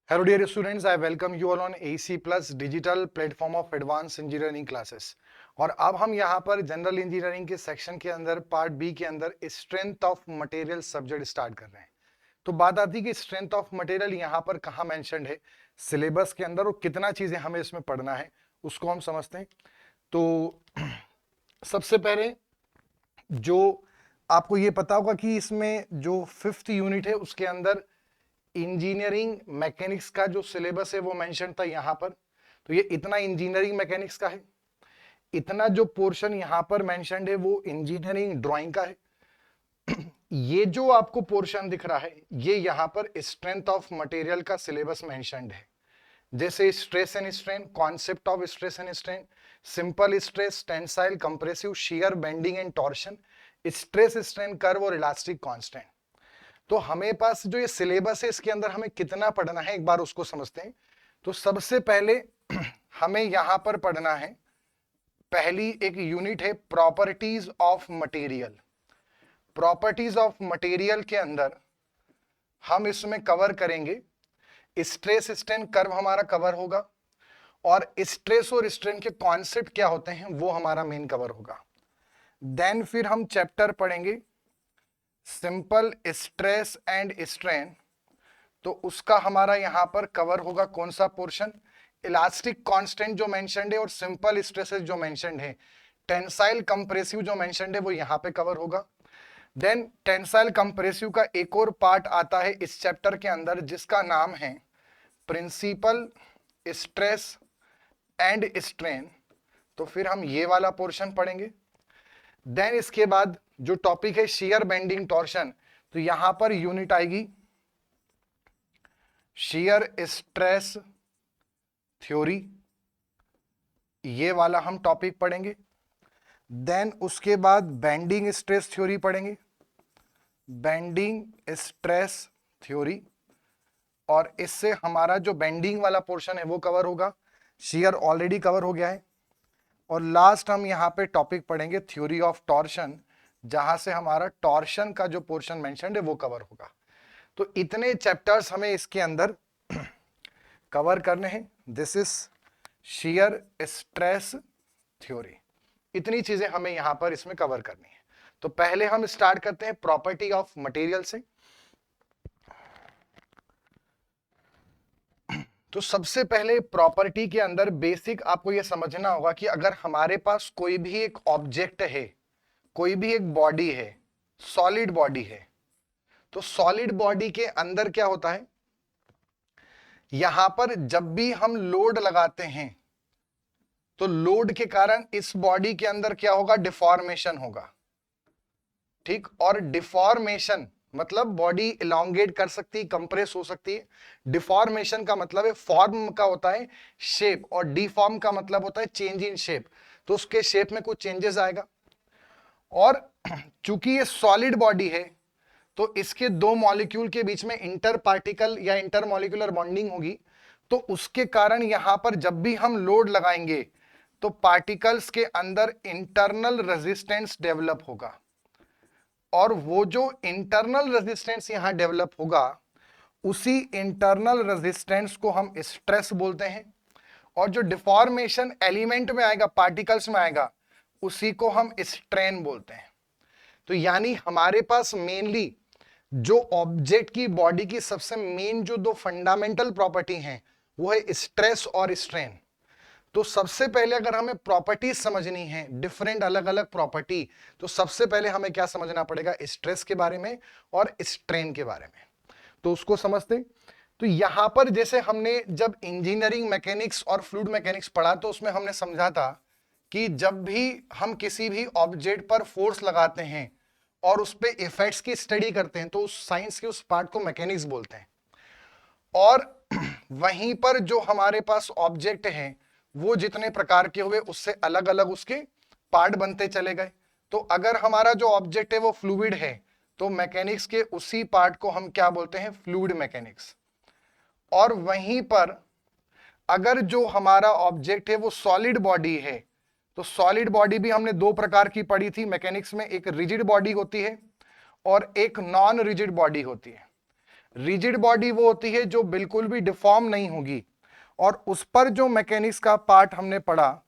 Hello dear students, I welcome you all on AC Plus digital platform of advanced engineering classes। और अब हम यहाँ पर general engineering के सेक्शन के अंदर पार्ट बी के अंदर strength of material subject start कर रहे हैं। तो बात आती है कि स्ट्रेंथ ऑफ मटेरियल यहाँ पर कहाँ मेंशन्ड है सिलेबस के अंदर और कितना चीजें हमें इसमें पढ़ना है उसको हम समझते हैं। तो सबसे पहले जो आपको ये पता होगा कि इसमें जो 5th यूनिट है उसके अंदर इंजीनियरिंग मैकेनिक्स का जो सिलेबस है वो मेंशन था यहां पर। तो ये इतना इंजीनियरिंग मैकेनिक्स का है, इतना जो पोर्शन यहां पर मेंशन्ड है वो इंजीनियरिंग ड्राइंग का है। ये जो आपको पोर्शन दिख रहा है ये यहां पर स्ट्रेंथ ऑफ मटेरियल का सिलेबस मेंशन्ड है। जैसे stress and strain, concept of stress and strain, simple stress, tensile, compressive, shear, bending and torsion, stress strain curve और इलास्टिक कांस्टेंट। तो हमें पास जो ये सिलेबस है इसके अंदर हमें कितना पढ़ना है एक बार उसको समझते हैं। तो सबसे पहले हमें यहां पर पढ़ना है, पहली एक यूनिट है properties of material. Properties of material के अंदर हम इसमें कवर करेंगे स्ट्रेस स्ट्रेन कर्व, हमारा कवर होगा, और स्ट्रेस और स्ट्रेन के कॉन्सेप्ट क्या होते हैं वो हमारा मेन कवर होगा। देन फिर हम चैप्टर पढ़ेंगे सिंपल स्ट्रेस एंड स्ट्रेन, तो उसका हमारा यहां पर कवर होगा कौन सा पोर्शन, इलास्टिक कांस्टेंट जो मेंशन्ड है और सिंपल स्ट्रेसेस जो मेंशन्ड है, टेंसाइल कंप्रेसिव जो मेंशन्ड है वो यहां पे कवर होगा। देन टेंसाइल कंप्रेसिव का एक और पार्ट आता है इस चैप्टर के अंदर जिसका नाम है प्रिंसिपल स्ट्रेस एंड स्ट्रेन, तो फिर हम ये वाला पोर्शन पढ़ेंगे। देन इसके बाद जो टॉपिक है शियर बेंडिंग टॉर्शन, तो यहां पर यूनिट आएगी शियर स्ट्रेस थ्योरी, ये वाला हम टॉपिक पढ़ेंगे। देन उसके बाद बेंडिंग स्ट्रेस थ्योरी पढ़ेंगे, बेंडिंग स्ट्रेस थ्योरी, और इससे हमारा जो बेंडिंग वाला पोर्शन है वो कवर होगा, शियर ऑलरेडी कवर हो गया है। और लास्ट हम यहाँ पे टॉपिक पढ़ेंगे थ्योरी ऑफ टॉर्शन, जहां से हमारा टॉर्शन का जो पोर्शन मेंशन्ड है वो कवर होगा। तो इतने चैप्टर्स हमें इसके अंदर कवर करने हैं। This is shear stress theory, इतनी चीजें हमें यहां पर इसमें कवर करनी है। तो पहले हम स्टार्ट करते हैं प्रॉपर्टी ऑफ मटेरियल से। तो सबसे पहले प्रॉपर्टी के अंदर बेसिक आपको यह समझना होगा कि अगर हमारे पास कोई भी एक ऑब्जेक्ट है, कोई भी एक बॉडी है, सॉलिड बॉडी है, तो सॉलिड बॉडी के अंदर क्या होता है, यहां पर जब भी हम लोड लगाते हैं तो लोड के कारण इस बॉडी के अंदर क्या होगा, डिफॉर्मेशन होगा। ठीक, और डिफॉर्मेशन मतलब बॉडी इलोंगेट कर सकती है, कंप्रेस हो सकती है। डिफॉर्मेशन का मतलब है फॉर्म का होता है शेप, और डिफॉर्म का मतलब होता है चेंज इन शेप, तो उसके शेप में कुछ चेंजेस आएगा। और चूंकि ये सॉलिड बॉडी है तो इसके दो मॉलिक्यूल के बीच में इंटर पार्टिकल या इंटर मॉलिक्यूलर बॉन्डिंग होगी, तो उसके कारण यहां पर जब भी हम लोड लगाएंगे तो पार्टिकल्स के अंदर इंटरनल रेजिस्टेंस डेवलप होगा, और वो जो इंटरनल रेजिस्टेंस यहां डेवलप होगा उसी इंटरनल रेजिस्टेंस को हम स्ट्रेस बोलते हैं, और जो डिफॉर्मेशन एलिमेंट में आएगा, पार्टिकल्स में आएगा, उसी को हम स्ट्रेन बोलते हैं। तो यानी हमारे पास मेनली जो ऑब्जेक्ट की बॉडी की सबसे मेन जो दो फंडामेंटल प्रॉपर्टी हैं वो है स्ट्रेस और स्ट्रेन। तो सबसे पहले अगर हमें प्रॉपर्टीज समझनी है, डिफरेंट अलग अलग प्रॉपर्टी, तो सबसे पहले हमें क्या समझना पड़ेगा, स्ट्रेस के बारे में और स्ट्रेन के बारे में। तो उसको समझते। तो यहां पर जैसे हमने जब इंजीनियरिंग मैकेनिक्स और फ्लूइड मैकेनिक्स पढ़ा तो उसमें हमने समझा था कि जब भी हम किसी भी ऑब्जेक्ट पर फोर्स लगाते हैं और उस पे इफेक्ट्स की स्टडी करते हैं तो उस साइंस के उस पार्ट को मैकेनिक्स बोलते हैं। और वहीं पर जो हमारे पास ऑब्जेक्ट हैं वो जितने प्रकार के हुए उससे अलग अलग उसके पार्ट बनते चले गए। तो अगर हमारा जो ऑब्जेक्ट है वो फ्लूइड है तो मैकेनिक्स के उसी पार्ट को हम क्या बोलते हैं, फ्लूइड मैकेनिक्स। और वहीं पर अगर जो हमारा ऑब्जेक्ट है वो सॉलिड बॉडी है तो सॉलिड बॉडी भी हमने दो प्रकार की पढ़ी थी मैकेनिक्स में, एक रिजिड बॉडी होती है और एक नॉन रिजिड बॉडी होती है। रिजिड बॉडी वो होती है जो बिल्कुल भी डिफॉर्म नहीं होगी, और उस पर जो मैकेनिक्स का पार्ट हमने पढ़ा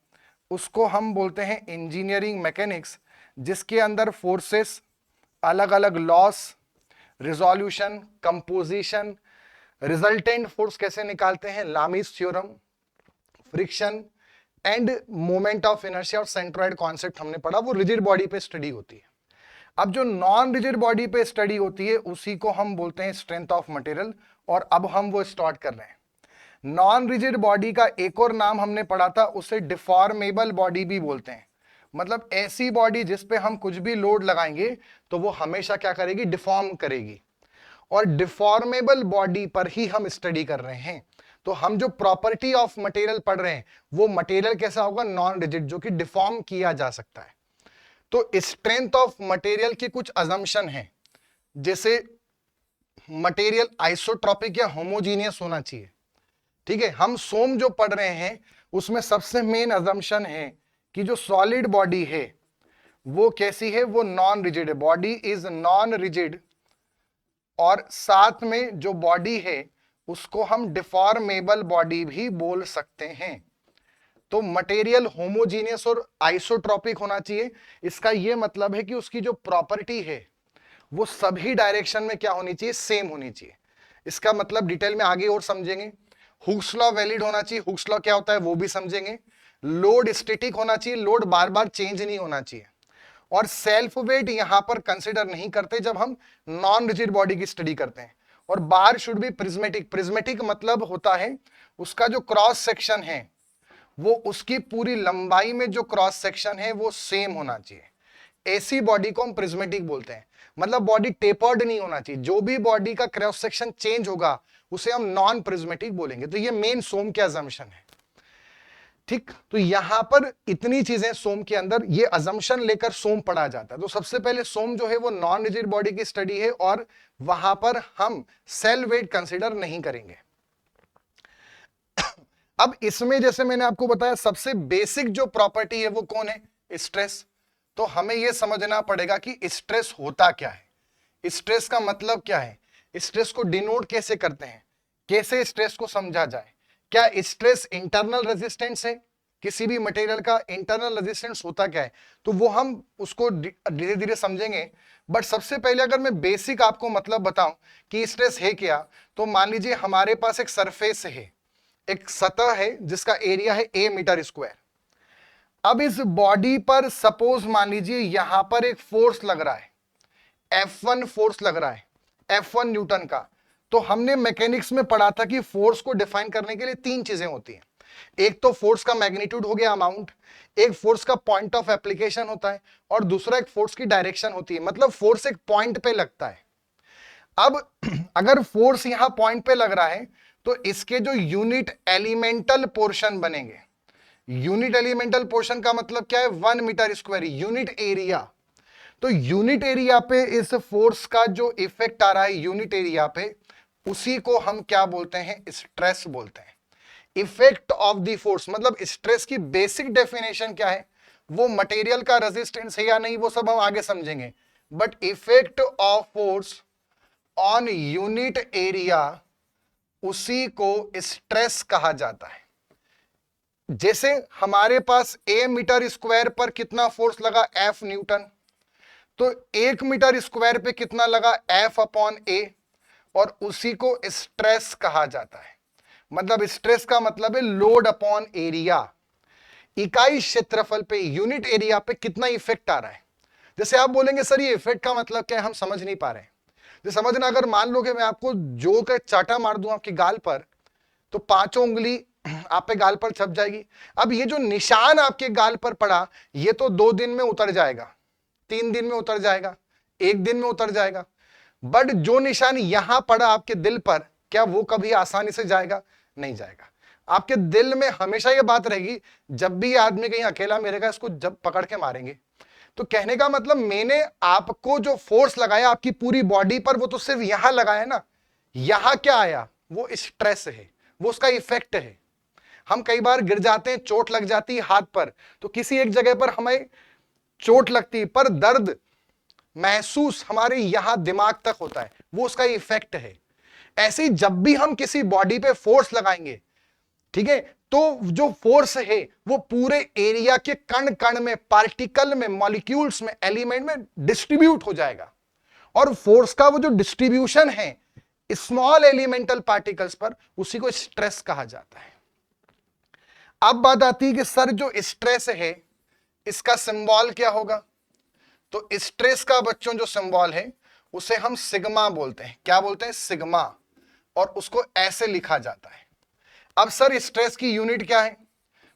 उसको हम बोलते हैं इंजीनियरिंग मैकेनिक्स, जिसके अंदर फोर्सेस, अलग अलग loss, resolution, composition, resultant force कैसे निकालते हैं, Lami's theorem, friction end moment of inertia और सेंट्रोइड कॉन्सेप्ट हमने पढ़ा, वो रिजिड बॉडी पे स्टडी होती है। अब जो नॉन रिजिड बॉडी पे स्टडी होती है उसी को हम बोलते हैं स्ट्रेंथ ऑफ मटेरियल, और अब हम वो स्टार्ट कर रहे हैं। नॉन रिजिड बॉडी का एक और नाम हमने पढ़ा था, उसे डिफॉर्मेबल बॉडी भी बोलते हैं। मतलब ऐसी बॉडी जिस पे हम कुछ भी लोड लगाएंगे तो वो हमेशा क्या करेगी, डिफॉर्म करेगी। और डिफॉर्मेबल बॉडी पर ही हम स्टडी कर रहे हैं। तो हम जो प्रॉपर्टी ऑफ मटेरियल पढ़ रहे हैं वो मटेरियल कैसा होगा, नॉन रिजिड, जो कि डिफॉर्म किया जा सकता है। तो स्ट्रेंथ ऑफ मटेरियल की कुछ अजम्पशन है, जैसे मटेरियल आइसोट्रॉपिक या होमोजीनियस होना चाहिए। ठीक है, हम सोम जो पढ़ रहे हैं उसमें सबसे मेन अजम्पशन है कि जो सॉलिड बॉडी है वो कैसी है, वो नॉन रिजिड है, बॉडी इज नॉन रिजिड। और साथ में जो बॉडी है उसको हम डिफॉर्मेबल बॉडी भी बोल सकते हैं। तो मटेरियल होमोजीनियस और आइसोट्रॉपिक होना चाहिए। इसका यह मतलब है कि उसकी जो प्रॉपर्टी है वो सभी डायरेक्शन में क्या होनी चाहिए, सेम होनी चाहिए। इसका मतलब डिटेल में आगे और समझेंगे। हुक्स लॉ वैलिड होना चाहिए, हुक्स लॉ क्या होता है वो भी समझेंगे। लोड स्टैटिक होना चाहिए, लोड बार बार चेंज नहीं होना चाहिए। और सेल्फ वेट यहां पर कंसिडर नहीं करते जब हम नॉन रिजिड बॉडी की स्टडी करते हैं। और bar should be prismatic. Prismatic मतलब होता है उसका जो क्रॉस सेक्शन है वो उसकी पूरी लंबाई में जो क्रॉस सेक्शन है वो सेम होना चाहिए। ऐसी बॉडी को हम प्रिज्मेटिक बोलते हैं। मतलब बॉडी टेपर्ड नहीं होना चाहिए, जो भी बॉडी का क्रॉस सेक्शन चेंज होगा उसे हम नॉन प्रिज्मेटिक बोलेंगे। तो ये मेन सोम के अजम्पशन है। ठीक, तो यहां पर इतनी चीजें सोम के अंदर ये अजम्पशन लेकर सोम पढ़ा जाता है। तो सबसे पहले सोम जो है वो नॉन रिजिड बॉडी की स्टडी है, और वहां पर हम सेल वेट कंसीडर नहीं करेंगे। अब इसमें जैसे मैंने आपको बताया सबसे बेसिक जो प्रॉपर्टी है वो कौन है, स्ट्रेस। तो हमें यह समझना पड़ेगा कि स्ट्रेस होता क्या है, स्ट्रेस का मतलब क्या है, स्ट्रेस को डिनोट कैसे करते हैं, कैसे स्ट्रेस को समझा जाए। क्या स्ट्रेस इंटरनल रेजिस्टेंस है, किसी भी मटेरियल का इंटरनल रेजिस्टेंस होता क्या है, तो वो हम उसको धीरे धीरे समझेंगे। बट सबसे पहले अगर मैं बेसिक आपको मतलब बताऊं कि स्ट्रेस है क्या, तो मान लीजिए हमारे पास एक सरफेस है, एक सतह है जिसका एरिया है a मीटर स्क्वायर। अब इस बॉडी पर सपोज मान लीजिए यहां पर एक फोर्स लग रहा है, F1 फोर्स लग रहा है, F1 न्यूटन का। तो हमने मैकेनिक्स में पढ़ा था कि फोर्स को डिफाइन करने के लिए तीन चीजें होती हैं। एक तो फोर्स का मैग्नीट्यूड हो गया, अमाउंट, एक फोर्स का पॉइंट ऑफ एप्लीकेशन होता है, और दूसरा एक फोर्स की डायरेक्शन होती है। मतलब फोर्स एक पॉइंट पे लगता है। अब अगर फोर्स यहां पॉइंट पे लग रहा है तो इसके जो यूनिट एलिमेंटल पोर्शन बनेंगे, यूनिट एलिमेंटल पोर्शन का मतलब क्या है, 1 मीटर स्क्वायर, यूनिट एरिया। तो यूनिट एरिया पे इस फोर्स का जो इफेक्ट आ रहा है यूनिट एरिया पे, उसी को हम क्या बोलते हैं, स्ट्रेस बोलते हैं। इफेक्ट ऑफ द फोर्स, मतलब स्ट्रेस की बेसिक डेफिनेशन क्या है, वो मटेरियल का रेजिस्टेंस है या नहीं वो सब हम आगे समझेंगे। But effect of force on unit area, उसी को स्ट्रेस कहा जाता है। जैसे हमारे पास a मीटर स्क्वायर पर कितना फोर्स लगा, F न्यूटन, तो 1 मीटर स्क्वायर पे कितना लगा, F अपॉन A, और उसी को स्ट्रेस कहा जाता है। मतलब स्ट्रेस का मतलब है लोड अपॉन एरिया, इकाई क्षेत्रफल पे, यूनिट एरिया पे कितना इफेक्ट आ रहा है। जैसे आप बोलेंगे सर ये इफेक्ट का मतलब क्या है, हम समझ नहीं पा रहे हैं। तो समझना, अगर मान लो कि मैं आपको जो का चाटा मार दूं आपकी गाल पर, तो 5 उंगली आप पे गाल पर छप जाएगी। अब ये जो निशान आपके गाल पर पड़ा, ये तो 2 दिन में उतर जाएगा, 3 दिन में उतर जाएगा, 1 दिन में उतर जाएगा। बट जो निशान यहां पड़ा आपके दिल पर, क्या वो कभी आसानी से जाएगा, नहीं जाएगा। आपके दिल में हमेशा ये बात रहेगी, जब भी आदमी कहीं अकेला मिलेगा इसको जब पकड़ के मारेंगे। तो कहने का मतलब मैंने आपको जो फोर्स लगाया आपकी पूरी बॉडी पर, वो तो सिर्फ यहां लगाया ना, यहां क्या आया, वो स्ट्रेस है, वो उसका इफेक्ट है। हम कई बार गिर जाते हैं, चोट लग जाती है हाथ पर, तो किसी एक जगह पर हमें चोट लगती है, पर दर्द महसूस हमारे यहां दिमाग तक होता है, वो उसका इफेक्ट है। ऐसे ही जब भी हम किसी बॉडी पे फोर्स लगाएंगे, ठीक है, तो जो फोर्स है वो पूरे एरिया के कण कण में, पार्टिकल में, मॉलिक्यूल्स में, एलिमेंट में डिस्ट्रीब्यूट हो जाएगा। और फोर्स का वो जो डिस्ट्रीब्यूशन है स्मॉल एलिमेंटल पार्टिकल्स पर, उसी को स्ट्रेस कहा जाता है। अब बात आती है कि सर जो स्ट्रेस है इसका सिंबल क्या होगा? तो स्ट्रेस का बच्चों जो सिंबल है उसे हम सिग्मा बोलते हैं। क्या बोलते हैं? सिग्मा। और उसको ऐसे लिखा जाता है। अब सर स्ट्रेस की यूनिट क्या है?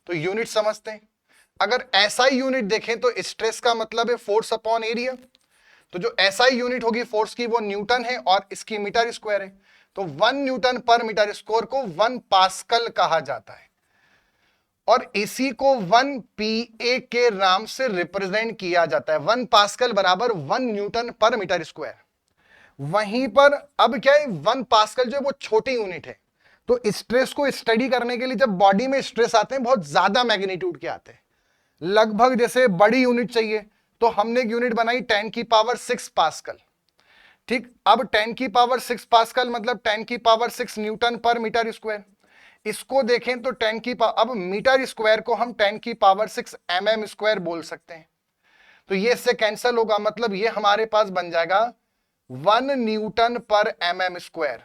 तो यूनिट समझते हैं। अगर एसआई यूनिट देखें तो स्ट्रेस का मतलब है फोर्स अपॉन एरिया। तो जो एसआई यूनिट होगी फोर्स की वो न्यूटन है और इसकी मीटर स्क्वायर है। तो 1 न्यूटन पर मीटर स्क्वायर को 1 पास्कल कहा जाता है और इसी को 1 पीए के नाम से रिप्रेजेंट किया जाता है। 1 पास्कल बराबर 1 न्यूटन पर मीटर स्क्वायर। वहीं पर अब क्या है, 1 पास्कल जो है वो छोटी यूनिट है। तो स्ट्रेस को स्टडी करने के लिए जब बॉडी में स्ट्रेस आते हैं बहुत ज्यादा मैग्नीट्यूड के आते हैं, लगभग जैसे बड़ी यूनिट चाहिए तो हमने एक यूनिट बनाई 10 की पावर 6 पास्कल। ठीक, अब 10 की पावर 6 पास्कल मतलब 10 की पावर 6 न्यूटन पर मीटर स्क्वायर। इसको देखें तो 10 की पावर, अब मीटर स्क्वायर को हम 10 की पावर 6 mm स्क्वायर बोल सकते हैं। तो ये इससे कैंसिल होगा, मतलब ये हमारे पास बन जाएगा 1 न्यूटन पर mm स्क्वायर।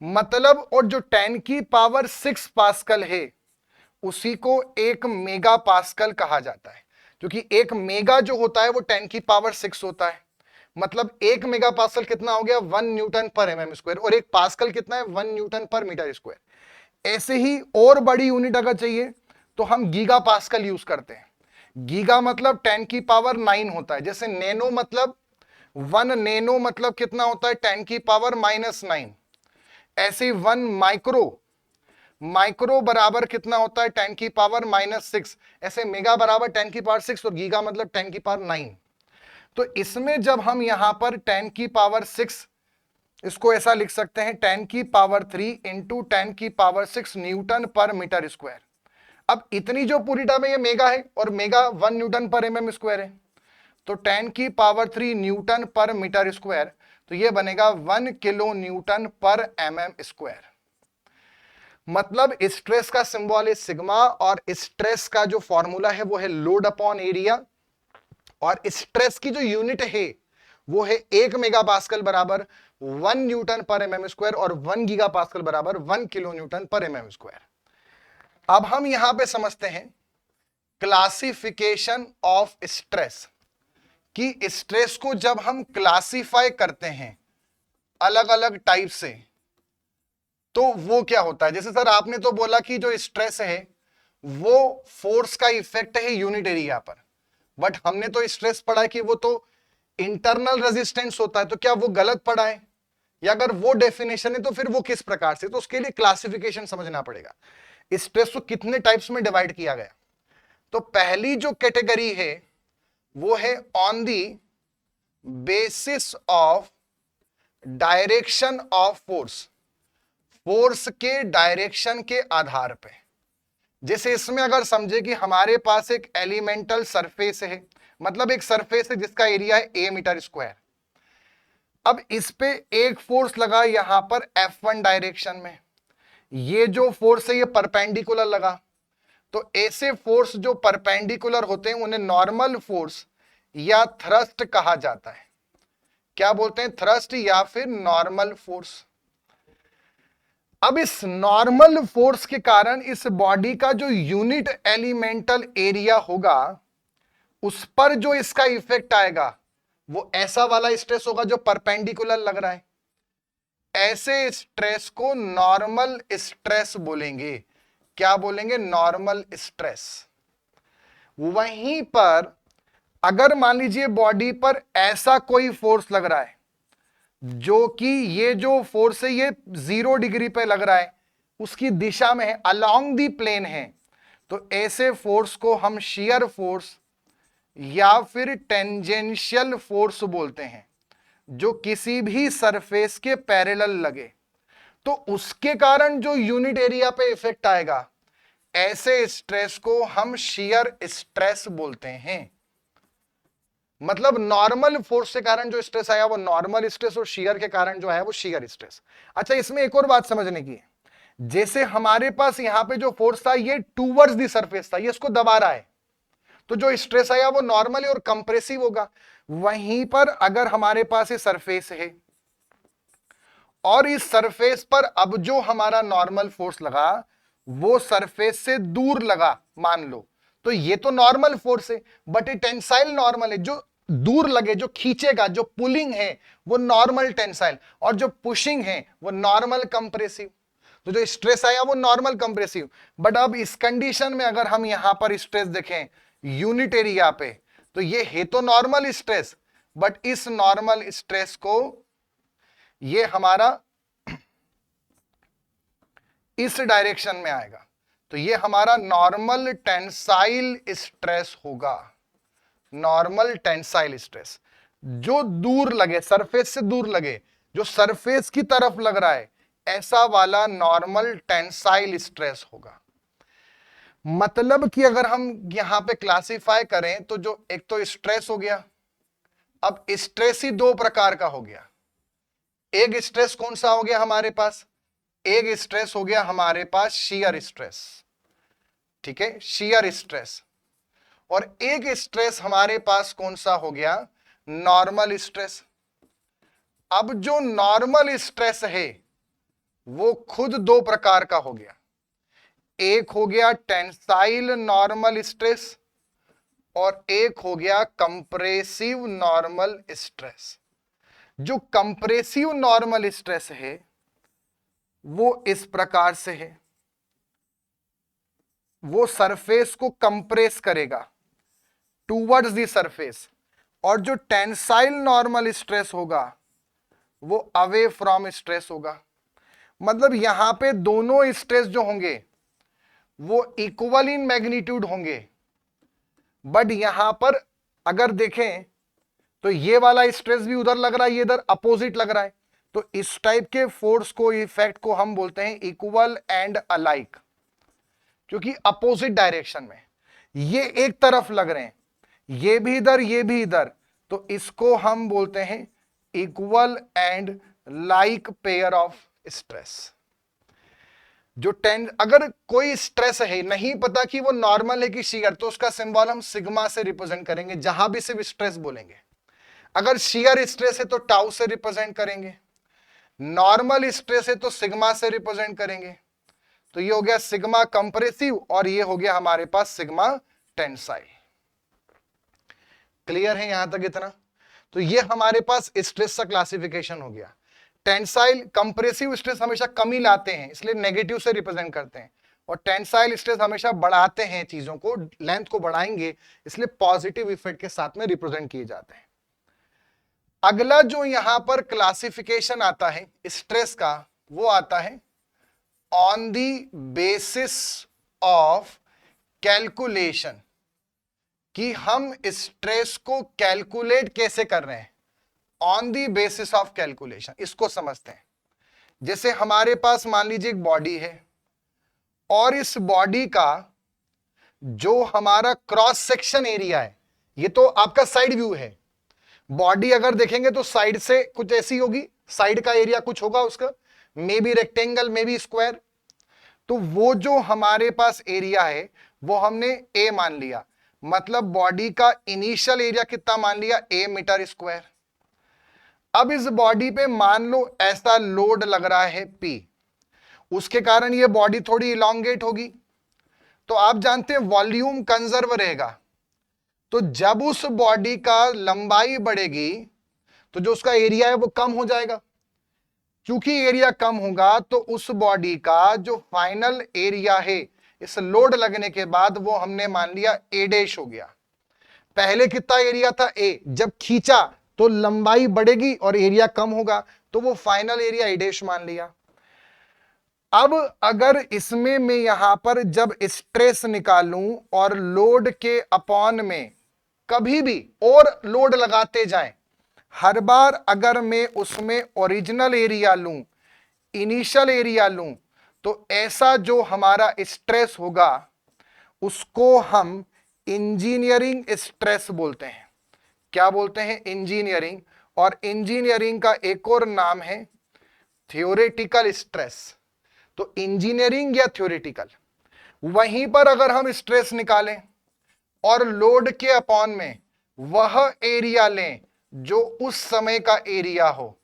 मतलब और जो 10 की पावर 6 पास्कल है उसी को 1 मेगा पास्कल कहा जाता है, क्योंकि 1 मेगा जो होता है वो 10 की पावर 6 होता है। मतलब 1 मेगा पास्कल कितना हो गया? 1 न्यूटन पर mm स्क्वायर। और 1 पास्कल कितना है? 1 न्यूटन पर मीटर स्क्वायर। ऐसे ही और बड़ी यूनिट अगर चाहिए तो हम गीगा पास्कल यूज करते हैं। गीगा मतलब 10 की पावर 9 होता है। जैसे नैनो मतलब 1 नैनो मतलब कितना होता है? 10 की पावर -9। ऐसे 1 माइक्रो, माइक्रो बराबर कितना होता है? 10 की पावर -6। ऐसे मेगा बराबर 10 की पावर 6 और गीगा मतलब 10 की पावर 9। तो इसमें जब हम यहां पर 10 की पावर 6, इसको ऐसा लिख सकते हैं 10 की पावर 3 इंटू 10 की पावर 6 न्यूटन पर मीटर स्क्वायर। अब इतनी जो पूरी टर्म है ये मेगा है और मेगा 1 न्यूटन पर mm स्क्वायर है। तो 10 की पावर 3 न्यूटन पर मीटर स्क्वायर, तो ये बनेगा 1 किलो न्यूटन पर mm स्क्वायर। मतलब स्ट्रेस का सिंबल है सिग्मा और स्ट्रेस का जो फॉर्मूला है वो है लोड अपॉन एरिया। और स्ट्रेस की जो यूनिट है वो है 1 मेगा पास्कल बराबर 1 न्यूटन पर mm स्क्वायर और 1 गीगा पास्कल बराबर 1 किलो न्यूटन पर mm स्क्वायर। अब हम यहां पे समझते हैं क्लासिफिकेशन ऑफ स्ट्रेस, कि स्ट्रेस को जब हम क्लासिफाई करते हैं अलग अलग टाइप से तो वो क्या होता है। जैसे सर आपने तो बोला कि जो स्ट्रेस है वो फोर्स का इफेक्ट है यूनिट एरिया पर, बट हमने तो स्ट्रेस पढ़ा कि वो तो इंटरनल रेजिस्टेंस होता है। तो क्या वो गलत पढ़ा है, या अगर वो डेफिनेशन है तो फिर वो किस प्रकार से? तो उसके लिए क्लासिफिकेशन समझना पड़ेगा। स्ट्रेस को कितने टाइप्स में डिवाइड किया गया? तो पहली जो कैटेगरी है वो है on the basis of direction of force, force के डायरेक्शन के आधार पे। जैसे इसमें अगर समझे कि हमारे पास एक एलिमेंटल सरफेस है, मतलब एक सरफेस है जिसका एरिया है a मीटर स्क्वायर। अब इस पे एक फोर्स लगा यहां पर F1 डायरेक्शन में, ये जो फोर्स है ये परपेंडिकुलर लगा। तो ऐसे फोर्स जो परपेंडिकुलर होते हैं उन्हें नॉर्मल फोर्स या थ्रस्ट कहा जाता है। क्या बोलते हैं? थ्रस्ट या फिर नॉर्मल फोर्स। अब इस नॉर्मल फोर्स के कारण इस बॉडी का जो यूनिट एलिमेंटल एरिया होगा उस पर जो इसका इफेक्ट आएगा वो ऐसा वाला स्ट्रेस होगा जो परपेंडिकुलर लग रहा है। ऐसे स्ट्रेस को नॉर्मल स्ट्रेस बोलेंगे। क्या बोलेंगे? Normal stress. वहीं पर अगर मान लीजिए बॉडी पर ऐसा कोई फोर्स लग रहा है जो कि ये जो फोर्स है ये 0 डिग्री पे लग रहा है, उसकी दिशा में है, अलोंग दी प्लेन है, तो ऐसे फोर्स को हम शियर फोर्स या फिर टेंजेंशियल फोर्स बोलते हैं, जो किसी भी सरफेस के पैरेलल लगे तो उसके कारण जो यूनिट एरिया पे इफेक्ट आएगा, ऐसे स्ट्रेस को हम शियर स्ट्रेस बोलते हैं। मतलब नॉर्मल फोर्स के कारण जो स्ट्रेस आया वो नॉर्मल स्ट्रेस, और शियर के कारण जो है वो शियर स्ट्रेस। अच्छा, इसमें एक और बात समझने की है, जैसे हमारे पास यहां पे जो फोर्स था ये टूवर्ड्स दी सरफेस था, ये इसको दबा रहा है, तो जो स्ट्रेस आया वो नॉर्मली और कंप्रेसिव होगा। वहीं पर अगर हमारे पास ये सरफेस है और इस सरफेस पर अब जो हमारा नॉर्मल फोर्स लगा वो सरफेस से दूर लगा मान लो, तो ये तो नॉर्मल फोर्स है, बट ये टेंसाइल नॉर्मल है। जो दूर लगे, जो खींचेगा, जो पुलिंग है वो नॉर्मल टेंसाइल, और जो पुशिंग है वो नॉर्मल कंप्रेसिव। तो जो स्ट्रेस आया वो नॉर्मल कंप्रेसिव। बट अब इस कंडीशन में अगर हम यहां पर स्ट्रेस देखें यूनिट एरिया पे, तो ये है तो नॉर्मल स्ट्रेस, बट इस नॉर्मल स्ट्रेस को ये हमारा इस डायरेक्शन में आएगा, तो ये हमारा नॉर्मल टेंसाइल स्ट्रेस होगा। नॉर्मल टेंसाइल स्ट्रेस जो दूर लगे, सरफेस से दूर लगे, जो सरफेस की तरफ लग रहा है, ऐसा वाला नॉर्मल टेंसाइल स्ट्रेस होगा। मतलब कि अगर हम यहां पे क्लासिफाई करें तो जो एक तो स्ट्रेस हो गया, अब स्ट्रेस ही दो प्रकार का हो गया। एक स्ट्रेस कौन सा हो गया हमारे पास, एक स्ट्रेस हो गया हमारे पास शियर स्ट्रेस, ठीक है, शियर स्ट्रेस। और एक स्ट्रेस हमारे पास कौन सा हो गया, नॉर्मल स्ट्रेस। अब जो नॉर्मल स्ट्रेस है वो खुद दो प्रकार का हो गया, एक हो गया टेंसाइल नॉर्मल स्ट्रेस और एक हो गया कंप्रेसिव नॉर्मल स्ट्रेस। जो कंप्रेसिव नॉर्मल स्ट्रेस है वो इस प्रकार से है, वो सरफेस को कंप्रेस करेगा टूवर्ड्स दी सरफेस, और जो टेंसाइल नॉर्मल स्ट्रेस होगा वो अवे फ्रॉम स्ट्रेस होगा। मतलब यहां पे दोनों स्ट्रेस जो होंगे वो इक्वल इन मैग्नीट्यूड होंगे, बट यहां पर अगर देखें तो ये वाला स्ट्रेस भी उधर लग रहा है, ये इधर अपोजिट लग रहा है, तो इस टाइप के फोर्स को, इफेक्ट को हम बोलते हैं इक्वल एंड अलाइक, क्योंकि अपोजिट डायरेक्शन में ये एक तरफ लग रहे हैं, ये भी इधर ये भी इधर, तो इसको हम बोलते हैं equal and like pair of stress. जो अगर कोई स्ट्रेस है, नहीं पता कि वो नॉर्मल है कि शियर, तो उसका सिंबल हम सिग्मा से रिप्रेजेंट करेंगे, जहां भी सिर्फ स्ट्रेस बोलेंगे। अगर शियर स्ट्रेस है तो टाउ से रिप्रेजेंट करेंगे, नॉर्मल स्ट्रेस है तो सिग्मा से रिप्रेजेंट करेंगे। तो ये हो गया सिग्मा कंप्रेसिव और ये हो गया हमारे पास सिग्मा टेंसाइल। क्लियर है यहां तक इतना? तो ये हमारे पास स्ट्रेस का क्लासिफिकेशन हो गया। टेंसाइल कंप्रेसिव स्ट्रेस हमेशा कमी लाते हैं, इसलिए नेगेटिव से रिप्रेजेंट करते हैं, और टेंसाइल स्ट्रेस हमेशा बढ़ाते हैं, चीजों को, लेंथ को बढ़ाएंगे, इसलिए पॉजिटिव इफेक्ट के साथ में रिप्रेजेंट किए जाते हैं। अगला जो यहां पर क्लासिफिकेशन आता है स्ट्रेस का, वो आता है on the basis of calculation, कि हम स्ट्रेस को कैलकुलेट कैसे कर रहे हैं। On the basis of calculation इसको समझते हैं। जैसे हमारे पास मान लीजिए एक बॉडी है, और इस बॉडी का जो हमारा क्रॉस सेक्शन एरिया है, ये तो आपका साइड व्यू है। बॉडी अगर देखेंगे तो साइड से कुछ ऐसी होगी, साइड का एरिया कुछ होगा उसका, may be rectangle may be square. तो वो जो हमारे पास एरिया है वो हमने ए मान लिया, मतलब बॉडी का इनिशियल एरिया कितना मान लिया, ए मीटर स्क्वायर। अब इस बॉडी पे मान लो ऐसा लोड लग रहा है पी, उसके कारण ये बॉडी थोड़ी इलॉन्गेट होगी, तो आप जानते हैं वॉल्यूम कंजर्व रहेगा। तो जब उस बॉडी का लंबाई बढ़ेगी तो जो उसका एरिया है वो कम हो जाएगा, क्योंकि एरिया कम होगा तो उस बॉडी का जो फाइनल एरिया है इस लोड लगने के बाद वो हमने मान लिया ए डैश हो गया। पहले कितना एरिया था ए, जब खींचा तो लंबाई बढ़ेगी और एरिया कम होगा, तो वो फाइनल एरिया ए डैश मान लिया। अब अगर इसमें मैं यहां पर जब स्ट्रेस निकालूं और लोड के अपॉन में कभी भी और लोड लगाते जाएं, हर बार अगर मैं उसमें ओरिजिनल एरिया लूं, इनिशियल एरिया लूं, तो ऐसा जो हमारा स्ट्रेस होगा उसको हम इंजीनियरिंग स्ट्रेस बोलते हैं। क्या बोलते हैं, इंजीनियरिंग। और इंजीनियरिंग का एक और नाम है थ्योरेटिकल स्ट्रेस। तो इंजीनियरिंग या थ्योरेटिकल, वहीं पर अगर हम स्ट्रेस निकालें और लोड के अपॉन में वह एरिया लें जो उस समय का एरिया हो।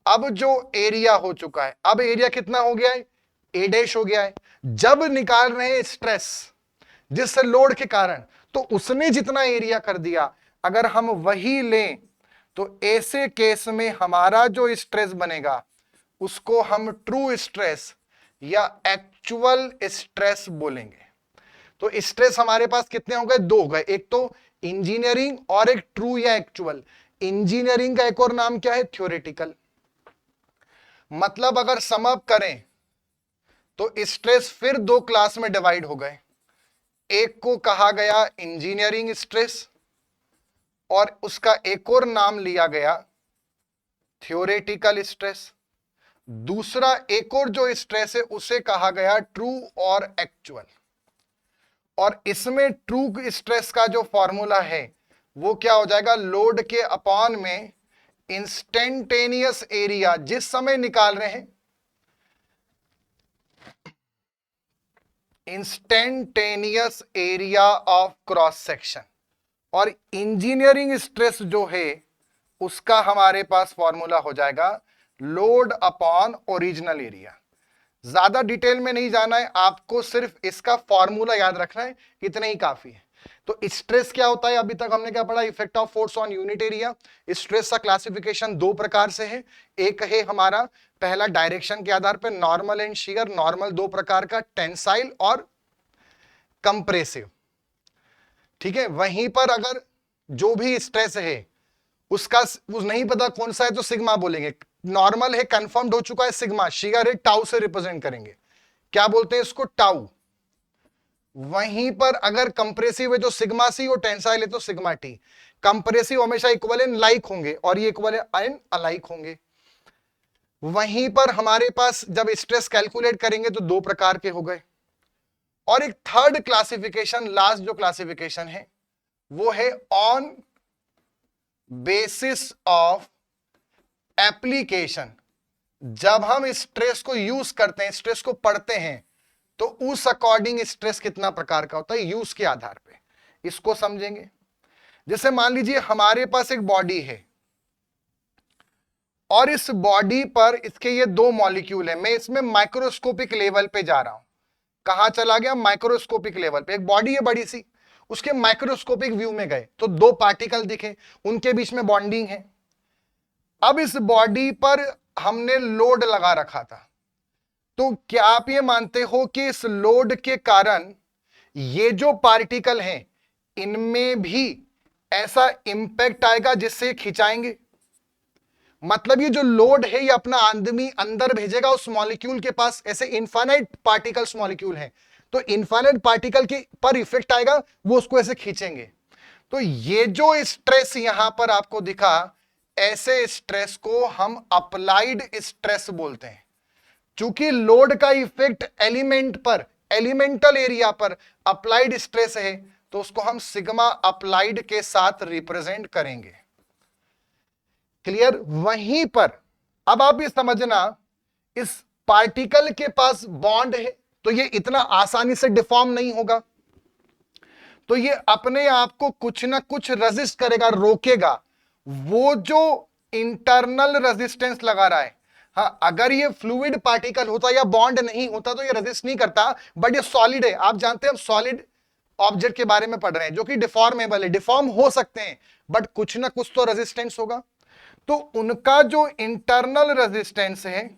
अब जो एरिया हो चुका है, अब एरिया कितना हो गया है, ए डैश हो गया है। जब निकाल रहे हैं स्ट्रेस जिससे लोड के कारण, तो उसने जितना एरिया कर दिया अगर हम वही लें, तो ऐसे केस में हमारा जो स्ट्रेस बनेगा उसको हम ट्रू स्ट्रेस या एक्चुअल स्ट्रेस बोलेंगे। तो स्ट्रेस हमारे पास कितने हो गए, दो हो गए, एक तो इंजीनियरिंग और एक ट्रू या एक्चुअल। इंजीनियरिंग का एक और नाम क्या है, थ्योरेटिकल। मतलब अगर सम अप करें तो स्ट्रेस फिर दो क्लास में डिवाइड हो गए। एक को कहा गया इंजीनियरिंग स्ट्रेस और उसका एक और नाम लिया गया थ्योरेटिकल स्ट्रेस। दूसरा एक और जो स्ट्रेस है उसे कहा गया ट्रू और एक्चुअल। और इसमें ट्रू स्ट्रेस का जो फॉर्मूला है वो क्या हो जाएगा, लोड के अपॉन में इंस्टेंटेनियस एरिया जिस समय निकाल रहे हैं, instantaneous area of cross section. और इंजीनियरिंग स्ट्रेस जो है उसका हमारे पास फॉर्मूला हो जाएगा लोड अपॉन ओरिजिनल एरिया। ज्यादा डिटेल में नहीं जाना है आपको, सिर्फ इसका फॉर्मूला याद रखना है, इतना ही काफी है। तो स्ट्रेस क्या होता है, अभी तक हमने क्या पढ़ा, effect of force on unit area. Stress का क्लासिफिकेशन दो प्रकार से है। एक है हमारा पहला डायरेक्शन के आधार पर नॉर्मल एंड शियर। नॉर्मल दो प्रकार का, टेंसाइल और कंप्रेसिव। ठीक है, वहीं पर अगर जो भी स्ट्रेस है उसका नहीं पता कौन सा है तो सिग्मा बोलेंगे। नॉर्मल है, कंफर्म्ड हो चुका है सिग्मा, शियर है टाउ से रिप्रेजेंट करेंगे, क्या बोलते हैं इसको, टाउ। वहीं पर अगर कंप्रेसिव है तो सिग्मा सी और टेंसाइल है तो सिग्मा टी। कंप्रेसिव हमेशा इक्विवेलेंट लाइक होंगे और ये इक्विवेलेंट अलाइक होंगे। वहीं पर हमारे पास जब स्ट्रेस कैलकुलेट करेंगे तो दो प्रकार के हो गए। और एक थर्ड क्लासिफिकेशन, लास्ट जो क्लासिफिकेशन है वो है ऑन बेसिस ऑफ एप्लीकेशन। जब हम स्ट्रेस को यूज करते हैं, स्ट्रेस को पढ़ते हैं, तो उस अकॉर्डिंग स्ट्रेस कितना प्रकार का होता है यूज के आधार पे, इसको समझेंगे। जैसे मान लीजिए हमारे पास एक बॉडी है और इस बॉडी पर इसके ये दो मॉलिक्यूल है। मैं इसमें माइक्रोस्कोपिक लेवल पे जा रहा हूं। कहां चला गया, माइक्रोस्कोपिक लेवल पे। एक बॉडी है बड़ी सी, उसके माइक्रोस्कोपिक व्यू में गए तो दो पार्टिकल दिखे, उनके बीच में बॉन्डिंग है। अब इस बॉडी पर हमने लोड लगा रखा था, तो क्या आप ये मानते हो कि इस लोड के कारण ये जो पार्टिकल हैं इनमें भी ऐसा इंपैक्ट आएगा जिससे खिंचाएंगे? मतलब ये जो लोड है ये अपना आदमी अंदर भेजेगा उस मॉलिक्यूल के पास। ऐसे इनफाइनाइट पार्टिकल्स मॉलिक्यूल हैं, तो इनफाइनाइट पार्टिकल के पर इफेक्ट आएगा, वो उसको ऐसे खींचेंगे। तो ये जो स्ट्रेस यहां पर आपको दिखा, ऐसे स्ट्रेस को हम अप्लाइड स्ट्रेस बोलते हैं। चूंकि लोड का इफेक्ट एलिमेंट पर, एलिमेंटल एरिया पर अप्लाइड स्ट्रेस है, तो उसको हम सिग्मा अप्लाइड के साथ रिप्रेजेंट करेंगे। क्लियर? वहीं पर अब आप ये समझना, इस पार्टिकल के पास बॉन्ड है तो ये इतना आसानी से डिफॉर्म नहीं होगा, तो ये अपने आप को कुछ ना कुछ रेजिस्ट करेगा, रोकेगा। वो जो इंटरनल रेजिस्टेंस लगा रहा है, हाँ, अगर ये फ्लूइड पार्टिकल होता या बॉन्ड नहीं होता तो ये रेजिस्ट नहीं करता, बट ये सॉलिड है। आप जानते हैं हम सॉलिड ऑब्जेक्ट के बारे में पढ़ रहे हैं जो कि डिफॉर्मेबल है, डिफॉर्म हो सकते हैं, बट कुछ ना कुछ तो रेजिस्टेंस होगा। तो उनका जो इंटरनल रेजिस्टेंस है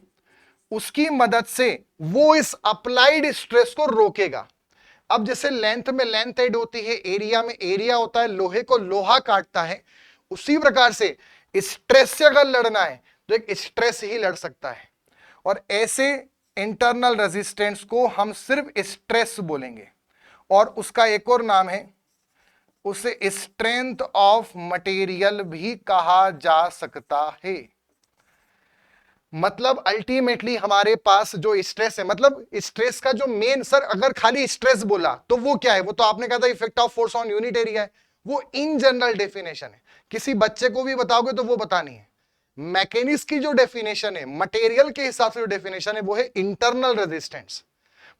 उसकी मदद से वो इस अप्लाइड स्ट्रेस को रोकेगा। अब जैसे लेंथ में लेंथ ऐड होती है, एरिया में एरिया होता है, लोहे को लोहा काटता है, उसी प्रकार से स्ट्रेस से अगर लड़ना है तो एक स्ट्रेस ही लड़ सकता है। और ऐसे इंटरनल रेजिस्टेंस को हम सिर्फ स्ट्रेस बोलेंगे। और उसका एक और नाम है, उसे स्ट्रेंथ ऑफ मटेरियल भी कहा जा सकता है। मतलब अल्टीमेटली हमारे पास जो स्ट्रेस है, मतलब स्ट्रेस का जो मेन, सर अगर खाली स्ट्रेस बोला तो वो क्या है, वो तो आपने कहा था effect of force on unit area है। वो इन जनरल डेफिनेशन है, किसी बच्चे को भी बताओगे तो वो बतानी है। मैकेनिक्स की जो डेफिनेशन है, मटेरियल के हिसाब से जो डेफिनेशन है, वो है इंटरनल रेजिस्टेंस।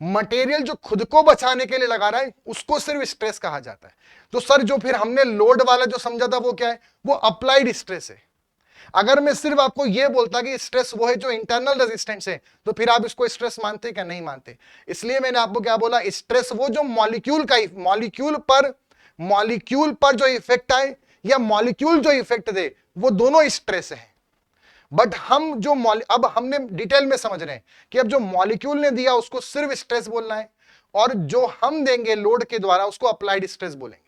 मटेरियल जो खुद को बचाने के लिए लगा रहा है उसको सिर्फ स्ट्रेस कहा जाता है। तो सर जो फिर हमने लोड वाला जो समझा था वो क्या है, वो अप्लाइड स्ट्रेस है। अगर मैं सिर्फ आपको यह बोलता कि स्ट्रेस वो है जो इंटरनल रेजिस्टेंस है, तो फिर आप इसको स्ट्रेस मानते क्या? नहीं मानते। इसलिए मैंने आपको क्या बोला, स्ट्रेस वो जो मॉलिक्यूल पर जो इफेक्ट आए या मॉलिक्यूल जो इफेक्ट दे, वो दोनों स्ट्रेस है। बट हम जो अब हमने डिटेल में समझ रहे हैं कि अब जो मॉलिक्यूल ने दिया उसको सिर्फ स्ट्रेस बोलना है, और जो हम देंगे लोड के द्वारा उसको अप्लाइड स्ट्रेस बोलेंगे।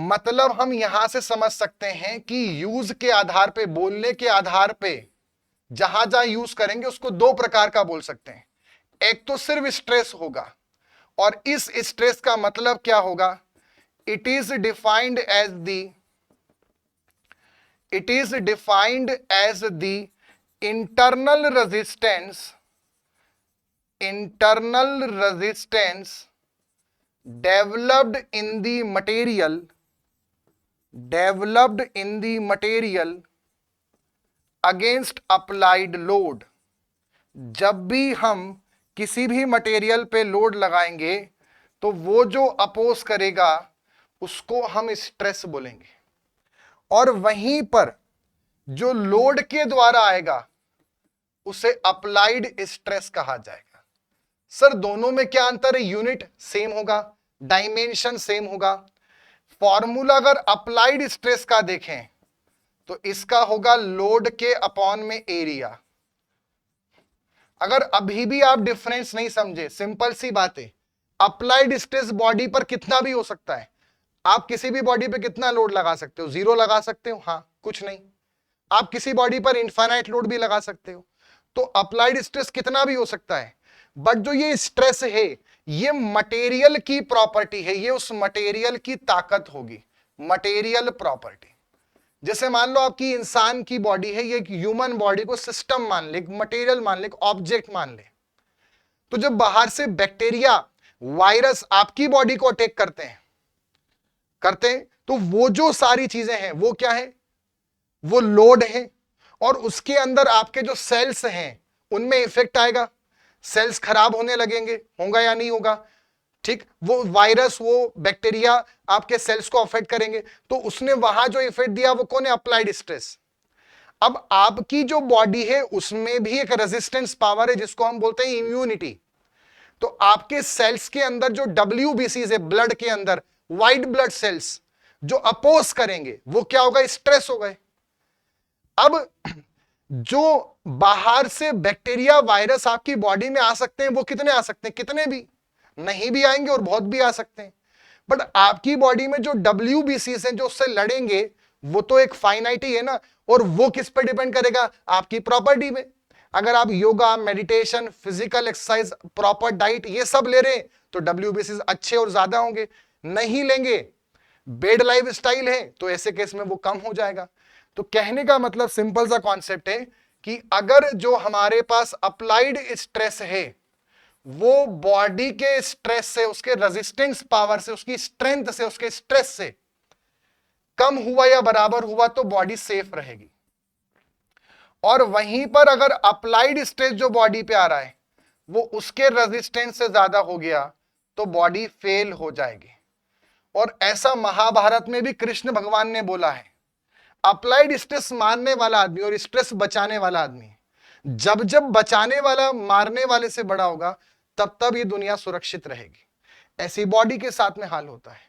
मतलब हम यहां से समझ सकते हैं कि यूज के आधार पे, बोलने के आधार पे जहां जहां यूज करेंगे उसको दो प्रकार का बोल सकते हैं। एक तो सिर्फ स्ट्रेस होगा, और इस स्ट्रेस का मतलब क्या होगा, it is defined as the internal resistance developed in the material against applied load। जब भी हम किसी भी मटेरियल पे लोड लगाएंगे तो वो जो अपोज करेगा उसको हम स्ट्रेस बोलेंगे, और वहीं पर जो लोड के द्वारा आएगा उसे अप्लाइड स्ट्रेस कहा जाएगा। सर दोनों में क्या अंतर है? यूनिट सेम होगा, डायमेंशन सेम होगा। फॉर्मूला अगर अप्लाइड स्ट्रेस का देखें तो इसका होगा लोड के अपॉन में एरिया। अगर अभी भी आप डिफरेंस नहीं समझे, सिंपल सी बात है, अप्लाइड स्ट्रेस बॉडी पर कितना भी हो सकता है। आप किसी भी बॉडी पे कितना लोड लगा सकते हो? 0 लगा सकते हो, हाँ, कुछ नहीं। आप किसी बॉडी पर इनफाइनाइट लोड भी लगा सकते हो। तो अप्लाइड स्ट्रेस कितना भी हो सकता है, बट जो ये स्ट्रेस है ये मटेरियल की प्रॉपर्टी है, ये उस मटेरियल की ताकत होगी, मटेरियल प्रॉपर्टी। जैसे मान लो आपकी इंसान की बॉडी है, ये एक ह्यूमन बॉडी को सिस्टम मान ले, मटेरियल मान ले, ऑब्जेक्ट मान ले। तो जब बाहर से बैक्टीरिया, वायरस आपकी बॉडी को अटैक करते हैं, तो वो जो सारी चीजें हैं वो क्या है, वो लोड है। और उसके अंदर आपके जो सेल्स हैं उनमें इफेक्ट आएगा, सेल्स खराब होने लगेंगे, होगा या नहीं होगा? ठीक, वो वायरस, वो बैक्टीरिया आपके सेल्स को अफेक्ट करेंगे, तो उसने वहां जो इफेक्ट दिया वो कौन है? Applied stress. अब आपकी जो बॉडी है उसमें भी एक रेजिस्टेंस पावर है जिसको हम बोलते हैं इम्यूनिटी। तो आपके सेल्स के अंदर जो WBCs है, ब्लड के अंदर व्हाइट ब्लड सेल्स जो अपोज करेंगे वो क्या होगा? स्ट्रेस हो गए। अब जो बाहर से बैक्टीरिया, वायरस आपकी बॉडी में आ सकते हैं, वो कितने आ सकते हैं? कितने भी नहीं भी आएंगे और बहुत भी आ सकते हैं। बट आपकी बॉडी में जो WBCs हैं जो उससे लड़ेंगे वो तो एक फाइनाइट ही है ना, और वो किस पे डिपेंड करेगा? आपकी प्रॉपर्टी में। अगर आप yoga, meditation, physical exercise, proper diet ये सब ले रहे हैं तो WBCs अच्छे और ज्यादा होंगे। नहीं लेंगे, बेड लाइफ स्टाइल है, तो ऐसे केस में वो कम हो जाएगा। तो कहने का मतलब सिंपल सा कॉन्सेप्ट है कि अगर जो हमारे पास अप्लाइड स्ट्रेस है वो बॉडी के स्ट्रेस से, उसके रेजिस्टेंस पावर से, उसकी स्ट्रेंथ से, उसके स्ट्रेस से कम हुआ या बराबर हुआ तो बॉडी सेफ रहेगी। और वहीं पर अगर अप्लाइड स्ट्रेस जो बॉडी पे आ रहा है वो उसके रेजिस्टेंस से ज्यादा हो गया तो बॉडी फेल हो जाएगी। और ऐसा महाभारत में भी कृष्ण भगवान ने बोला है, अप्लाइड स्ट्रेस मारने वाला आदमी और स्ट्रेस बचाने वाला आदमी, जब जब बचाने वाला मारने वाले से बड़ा होगा तब तब ये दुनिया सुरक्षित रहेगी। ऐसी बॉडी के साथ में हाल होता है।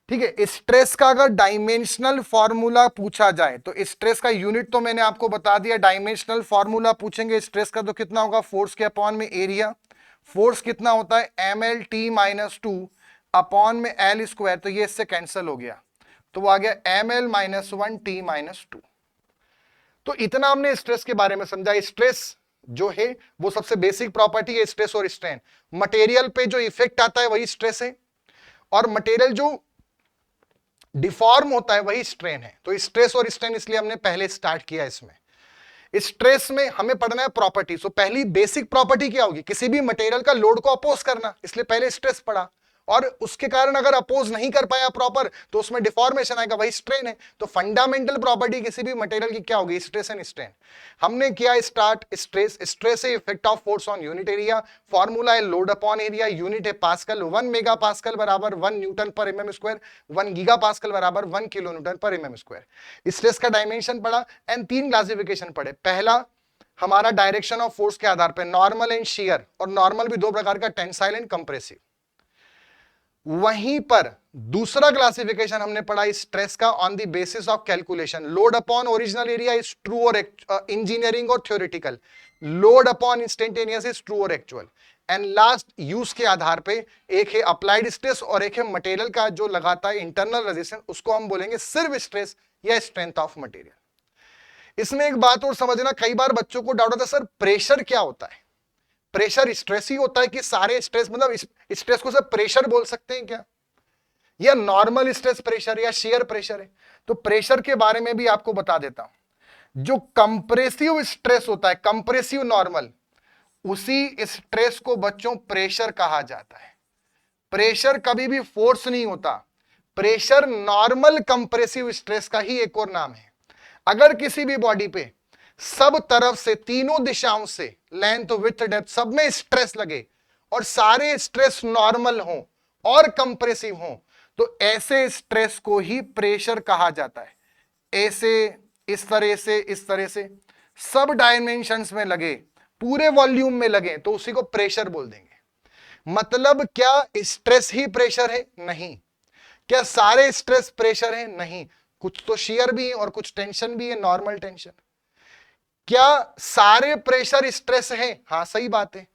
ठीक है, स्ट्रेस का अगर डायमेंशनल फॉर्मूला पूछा जाए तो स्ट्रेस का यूनिट तो मैंने आपको बता दिया। डायमेंशनल फॉर्मूला पूछेंगे स्ट्रेस का तो कितना होगा? फोर्स के अपॉन में एरिया। फोर्स कितना होता है? mlt-2 अपॉन में l स्क्वायर, तो ये इससे कैंसिल हो गया, तो वो आ गया ml-1t-2। तो इतना हमने स्ट्रेस के बारे में समझा। स्ट्रेस जो है वो सबसे बेसिक प्रॉपर्टी है, स्ट्रेस और स्ट्रेन। मटेरियल पे जो इफेक्ट आता है वही स्ट्रेस है, और मटेरियल जो डिफॉर्म होता है वही स्ट्रेन है। तो स्ट्रेस और स्ट्रेन इसलिए हमने पहले स्टार्ट किया। इसमें स्ट्रेस में हमें पढ़ना है प्रॉपर्टी। सो पहली बेसिक प्रॉपर्टी क्या होगी? किसी भी मटेरियल का लोड को अपोज करना, इसलिए पहले स्ट्रेस पढ़ा। और उसके कारण अगर अपोज नहीं कर पाया प्रॉपर तो उसमें डिफॉर्मेशन आएगा, वही स्ट्रेन है। तो फंडामेंटल प्रॉपर्टी किसी भी मटेरियल की क्या होगी? Stress and strain. हमने किया स्टार्ट स्ट्रेस। स्ट्रेस है effect of force on unit area, formula है लोड अपॉन एरिया, यूनिट है पास्कल, 1 मेगा पास्कल बराबर 1 न्यूटन पर mm स्क्वायर, 1 गीगा पास्कल बराबर 1 किलो न्यूटन पर mm स्क्वायर। स्ट्रेस का डायमेंशन पढ़ा एंड 3 क्लासिफिकेशन पढ़े। पहला हमारा डायरेक्शन ऑफ फोर्स के आधार पर नॉर्मल एंड शियर, और नॉर्मल भी दो प्रकार का, टेंसाइल एंड कंप्रेसिव। वहीं पर दूसरा क्लासिफिकेशन हमने पढ़ा स्ट्रेस का on the basis of calculation, load upon original area is true और इंजीनियरिंग और theoretical, load upon instantaneous is true और एक्चुअल, एंड लास्ट यूज के आधार पे एक है अप्लाइड स्ट्रेस और एक है मटेरियल का जो लगाता है इंटरनल रेजिस्टेंस, उसको हम बोलेंगे सिर्फ स्ट्रेस या स्ट्रेंथ ऑफ मटेरियल। इसमें एक बात और समझना, कई बार बच्चों को डाउट होता है सर प्रेशर क्या होता है? प्रेशर स्ट्रेस ही होता है कि सारे स्ट्रेस, मतलब स्ट्रेस को सब प्रेशर बोल सकते हैं क्या, या नॉर्मल स्ट्रेस प्रेशर या शेयर प्रेशर है? तो प्रेशर के बारे में भी आपको बता देता हूं। जो कंप्रेसिव स्ट्रेस होता है, कंप्रेसिव नॉर्मल, उसी स्ट्रेस को बच्चों प्रेशर कहा जाता है। प्रेशर कभी भी फोर्स नहीं होता, प्रेशर नॉर्मल कंप्रेसिव स्ट्रेस का ही एक और नाम है। अगर किसी भी बॉडी पे सब तरफ से, तीनों दिशाओं से, लेंथ विड्थ डेप्थ, सब में स्ट्रेस लगे और सारे स्ट्रेस नॉर्मल हो और कंप्रेसिव हो, तो ऐसे स्ट्रेस को ही प्रेशर कहा जाता है। ऐसे, इस तरह से, इस तरह से सब डायमेंशंस में लगे, पूरे वॉल्यूम में लगे, तो उसी को प्रेशर बोल देंगे। मतलब क्या स्ट्रेस ही प्रेशर है? नहीं। क्या सारे स्ट्रेस प्रेशर है? नहीं। कुछ तो शियर भी है और कुछ टेंशन भी है, नॉर्मल टेंशन। क्या सारे प्रेशर स्ट्रेस है? हाँ सही बात है।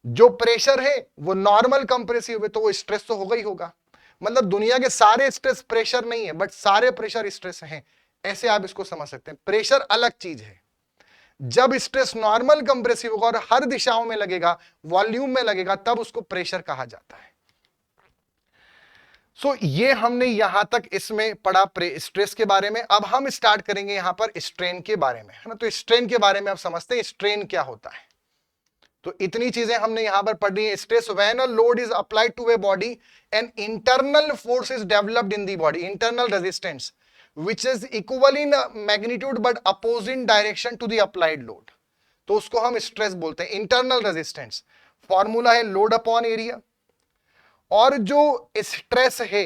जो प्रेशर है वो नॉर्मल कंप्रेसिव है, तो वो स्ट्रेस तो होगा ही होगा। मतलब दुनिया के सारे स्ट्रेस प्रेशर नहीं है, बट सारे प्रेशर स्ट्रेस हैं, ऐसे आप इसको समझ सकते हैं। प्रेशर अलग चीज है। जब स्ट्रेस नॉर्मल कंप्रेसिव होगा और हर दिशाओं में लगेगा, वॉल्यूम में लगेगा, तब उसको प्रेशर कहा जाता है। सो ये हमने यहां तक इसमें पढ़ा स्ट्रेस के बारे में। अब हम स्टार्ट करेंगे यहां पर स्ट्रेन के बारे में, है ना। तो स्ट्रेन के बारे में अब समझते हैं स्ट्रेन क्या होता है। तो इतनी चीजें हमने यहां पर पढ़ी है। Stress when a load is applied to a body and internal force is developed in the body, internal resistance which is equal in magnitude but opposite in direction to the applied load, तो उसको हम stress बोलते हैं, internal resistance. Formula है load upon area. और जो stress है,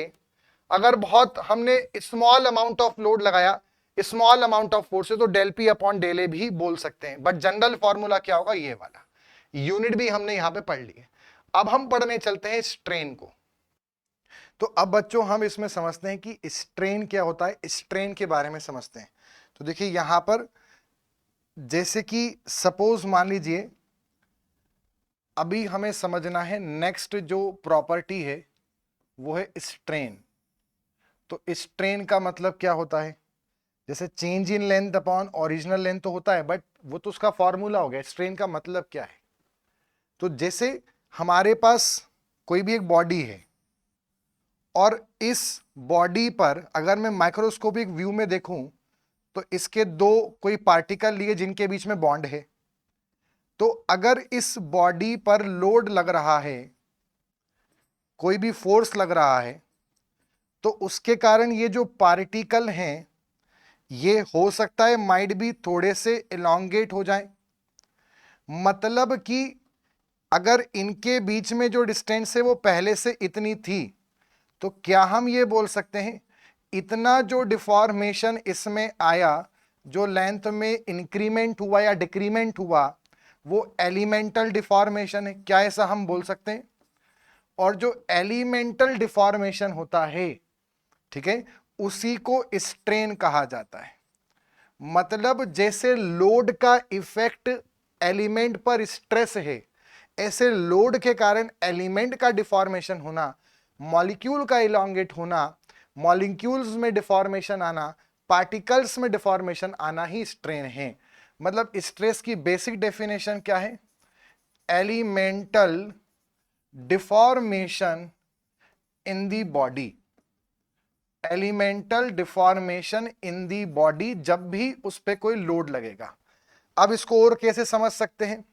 अगर बहुत हमने स्मॉल अमाउंट ऑफ लोड लगाया, स्मॉल अमाउंट ऑफ फोर्स है, तो del P upon del A भी बोल सकते हैं, बट जनरल फॉर्मूला क्या होगा? ये वाला। यूनिट भी हमने यहां पे पढ़ ली है। अब हम पढ़ने चलते हैं स्ट्रेन को। तो अब बच्चों हम इसमें समझते हैं कि स्ट्रेन क्या होता है, स्ट्रेन के बारे में समझते हैं। तो देखिए यहां पर जैसे कि सपोज मान लीजिए, अभी हमें समझना है नेक्स्ट जो प्रॉपर्टी है वो है स्ट्रेन। तो स्ट्रेन का मतलब क्या होता है? जैसे change in length upon original length तो होता है, बट वो तो उसका फॉर्मूला हो गया। स्ट्रेन का मतलब क्या है? तो जैसे हमारे पास कोई भी एक बॉडी है और इस बॉडी पर अगर मैं माइक्रोस्कोपिक व्यू में देखूं तो इसके दो कोई पार्टिकल लिए जिनके बीच में बॉन्ड है। तो अगर इस बॉडी पर लोड लग रहा है, कोई भी फोर्स लग रहा है, तो उसके कारण ये जो पार्टिकल हैं ये हो सकता है माइट भी थोड़े से एलोंगेट हो जाएं। मतलब कि अगर इनके बीच में जो डिस्टेंस है वो पहले से इतनी थी, तो क्या हम ये बोल सकते हैं इतना जो डिफॉर्मेशन इसमें आया, जो लेंथ में इंक्रीमेंट हुआ या डिक्रीमेंट हुआ, वो एलिमेंटल डिफॉर्मेशन है? क्या ऐसा हम बोल सकते हैं? और जो एलिमेंटल डिफॉर्मेशन होता है, ठीक है, उसी को स्ट्रेन कहा जाता है। मतलब जैसे लोड का इफेक्ट एलिमेंट पर स्ट्रेस है, ऐसे लोड के कारण एलिमेंट का डिफॉर्मेशन होना, मॉलिक्यूल का इलोंगेट होना, मॉलिक्यूल्स में डिफॉर्मेशन आना, पार्टिकल्स में डिफॉर्मेशन आना ही स्ट्रेन है। मतलब स्ट्रेस की बेसिक डेफिनेशन क्या है? Elemental deformation in the body, elemental deformation in the body, जब भी उस पर कोई लोड लगेगा। अब इसको और कैसे समझ सकते हैं?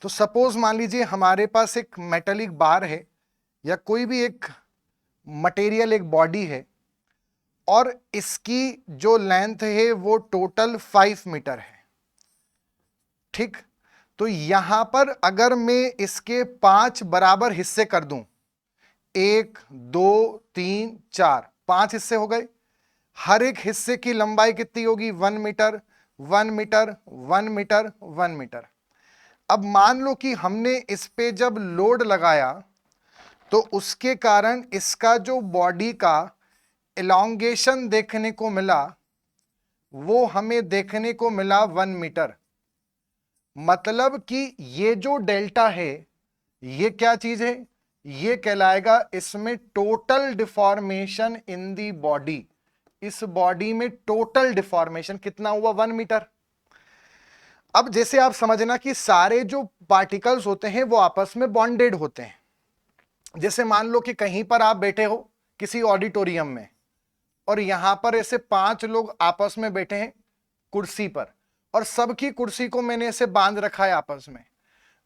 तो सपोज मान लीजिए हमारे पास एक मेटेलिक बार है, या कोई भी एक मटेरियल, एक बॉडी है, और इसकी जो लेंथ है वो टोटल 5 मीटर है, ठीक। तो यहां पर अगर मैं इसके 5 बराबर हिस्से कर दूं, 1 2 3 4, 5 हिस्से हो गए। हर एक हिस्से की लंबाई कितनी होगी? 1 मीटर, 1 मीटर, 1 मीटर, 1 मीटर। अब मान लो कि हमने इस पे जब लोड लगाया तो उसके कारण इसका जो बॉडी का एलोंगेशन देखने को मिला, वो हमें देखने को मिला 1 मीटर। मतलब कि ये जो डेल्टा है, ये क्या चीज है? ये कहलाएगा इसमें total deformation in the body. इस बॉडी में टोटल डिफॉर्मेशन कितना हुआ? 1 मीटर। अब जैसे आप समझना कि सारे जो पार्टिकल्स होते हैं वो आपस में बॉन्डेड होते हैं। जैसे मान लो कि कहीं पर आप बैठे हो किसी ऑडिटोरियम में, और यहां पर ऐसे 5 लोग आपस में बैठे हैं कुर्सी पर, और सबकी कुर्सी को मैंने ऐसे बांध रखा है आपस में।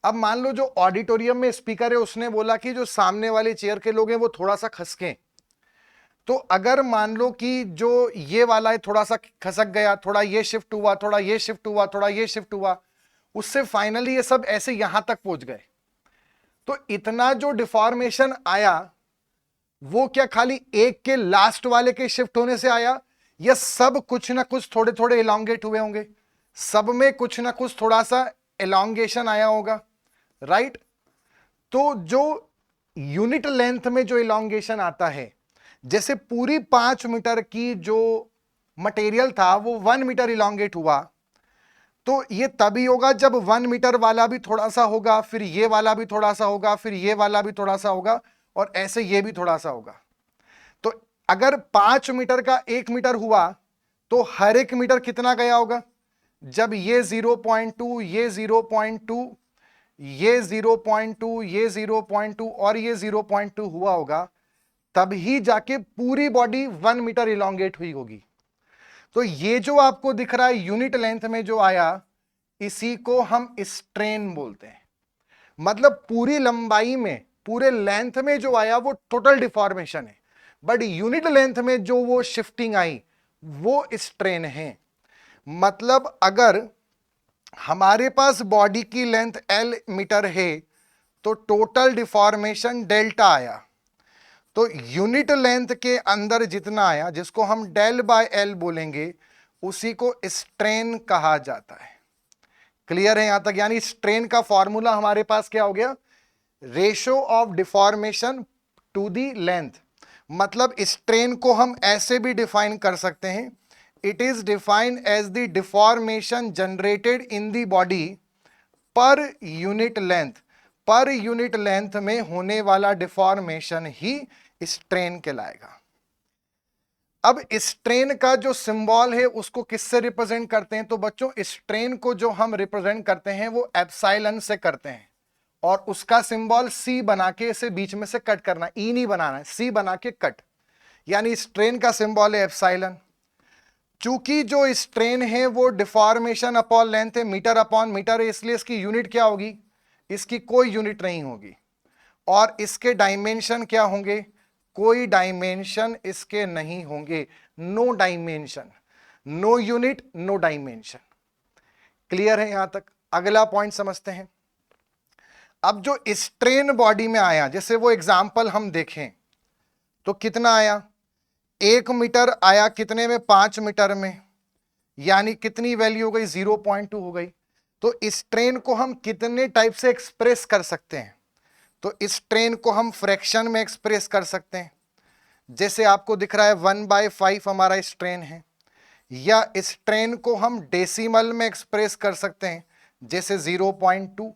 अब मान लो जो ऑडिटोरियम में स्पीकर है उसने बोला कि जो सामने वाले चेयर के लोग हैं वो थोड़ा सा खसकें। तो अगर मान लो कि जो ये वाला है थोड़ा सा खसक गया, थोड़ा ये शिफ्ट हुआ, थोड़ा ये शिफ्ट हुआ, थोड़ा ये शिफ्ट हुआ, उससे फाइनली ये सब ऐसे यहां तक पहुंच गए। तो इतना जो डिफॉर्मेशन आया वो क्या खाली एक के लास्ट वाले के शिफ्ट होने से आया, या सब कुछ ना कुछ थोड़े थोड़े एलोंगेट हुए होंगे? सब में कुछ ना कुछ थोड़ा सा एलोंगेशन आया होगा, राइट। तो जो यूनिट लेंथ में जो एलोंगेशन आता है, जैसे पूरी 5 मीटर की जो मटेरियल था वो 1 मीटर इलोंगेट हुआ, तो ये तभी होगा जब 1 मीटर वाला भी थोड़ा सा होगा, फिर ये वाला भी थोड़ा सा होगा, फिर ये वाला भी थोड़ा सा होगा, और ऐसे ये भी थोड़ा सा होगा। तो अगर 5 मीटर का 1 मीटर हुआ तो हर एक मीटर कितना गया होगा? जब ये 0.2, ये 0.2, ये 0.2, ये 0.2 और ये 0.2 हुआ होगा, तभी जाके पूरी बॉडी 1 मीटर इलोंगेट हुई होगी। तो ये जो आपको दिख रहा है यूनिट लेंथ में जो आया, इसी को हम स्ट्रेन बोलते हैं। मतलब पूरी लंबाई में, पूरे लेंथ में जो आया वो टोटल डिफॉर्मेशन है, बट यूनिट लेंथ में जो वो शिफ्टिंग आई वो स्ट्रेन है। मतलब अगर हमारे पास बॉडी की लेंथ L मीटर है तो टोटल डिफॉर्मेशन डेल्टा आया, तो यूनिट लेंथ के अंदर जितना आया, जिसको हम डेल बाय L बोलेंगे, उसी को स्ट्रेन कहा जाता है। क्लियर है यहां तक? यानी स्ट्रेन का फॉर्मूला हमारे पास क्या हो गया? Ratio of deformation to the length. मतलब स्ट्रेन को हम ऐसे भी डिफाइन कर सकते हैं, it is defined as the deformation generated in the body per unit length. Per unit length में होने वाला डिफॉर्मेशन ही स्ट्रेन कहलाएगा। अब स्ट्रेन का जो सिंबल है उसको किससे रिप्रेजेंट करते हैं? तो बच्चों स्ट्रेन को जो हम रिप्रेजेंट करते हैं वो एप्सिलॉन से करते हैं, और उसका सिंबल C बना के इसे बीच में से कट करना, E नहीं बनाना है, C बना के कट, यानी स्ट्रेन का सिंबल है एप्सिलॉन। चूंकि जो स्ट्रेन है वो डिफॉर्मेशन अपॉन लेंथ है, मीटर अपॉन मीटर है, इसलिए इसकी यूनिट क्या होगी? इसकी कोई यूनिट नहीं होगी। और इसके डायमेंशन क्या होंगे? कोई डायमेंशन इसके नहीं होंगे, no dimension, no unit, no dimension. Clear है यहां तक? अगला पॉइंट समझते हैं। अब जो स्ट्रेन बॉडी में आया, जैसे वो एग्जाम्पल हम देखें तो कितना आया? 1 मीटर आया कितने में? 5 मीटर में, यानी कितनी वैल्यू हो गई? 0.2 हो गई। तो स्ट्रेन को हम कितने टाइप से एक्सप्रेस कर सकते हैं? तो स्ट्रेन को हम फ्रैक्शन में एक्सप्रेस कर सकते हैं, जैसे आपको दिख रहा है 1/5 हमारा स्ट्रेन है, या स्ट्रेन को हम डेसिमल में एक्सप्रेस कर सकते हैं, जैसे 0.2,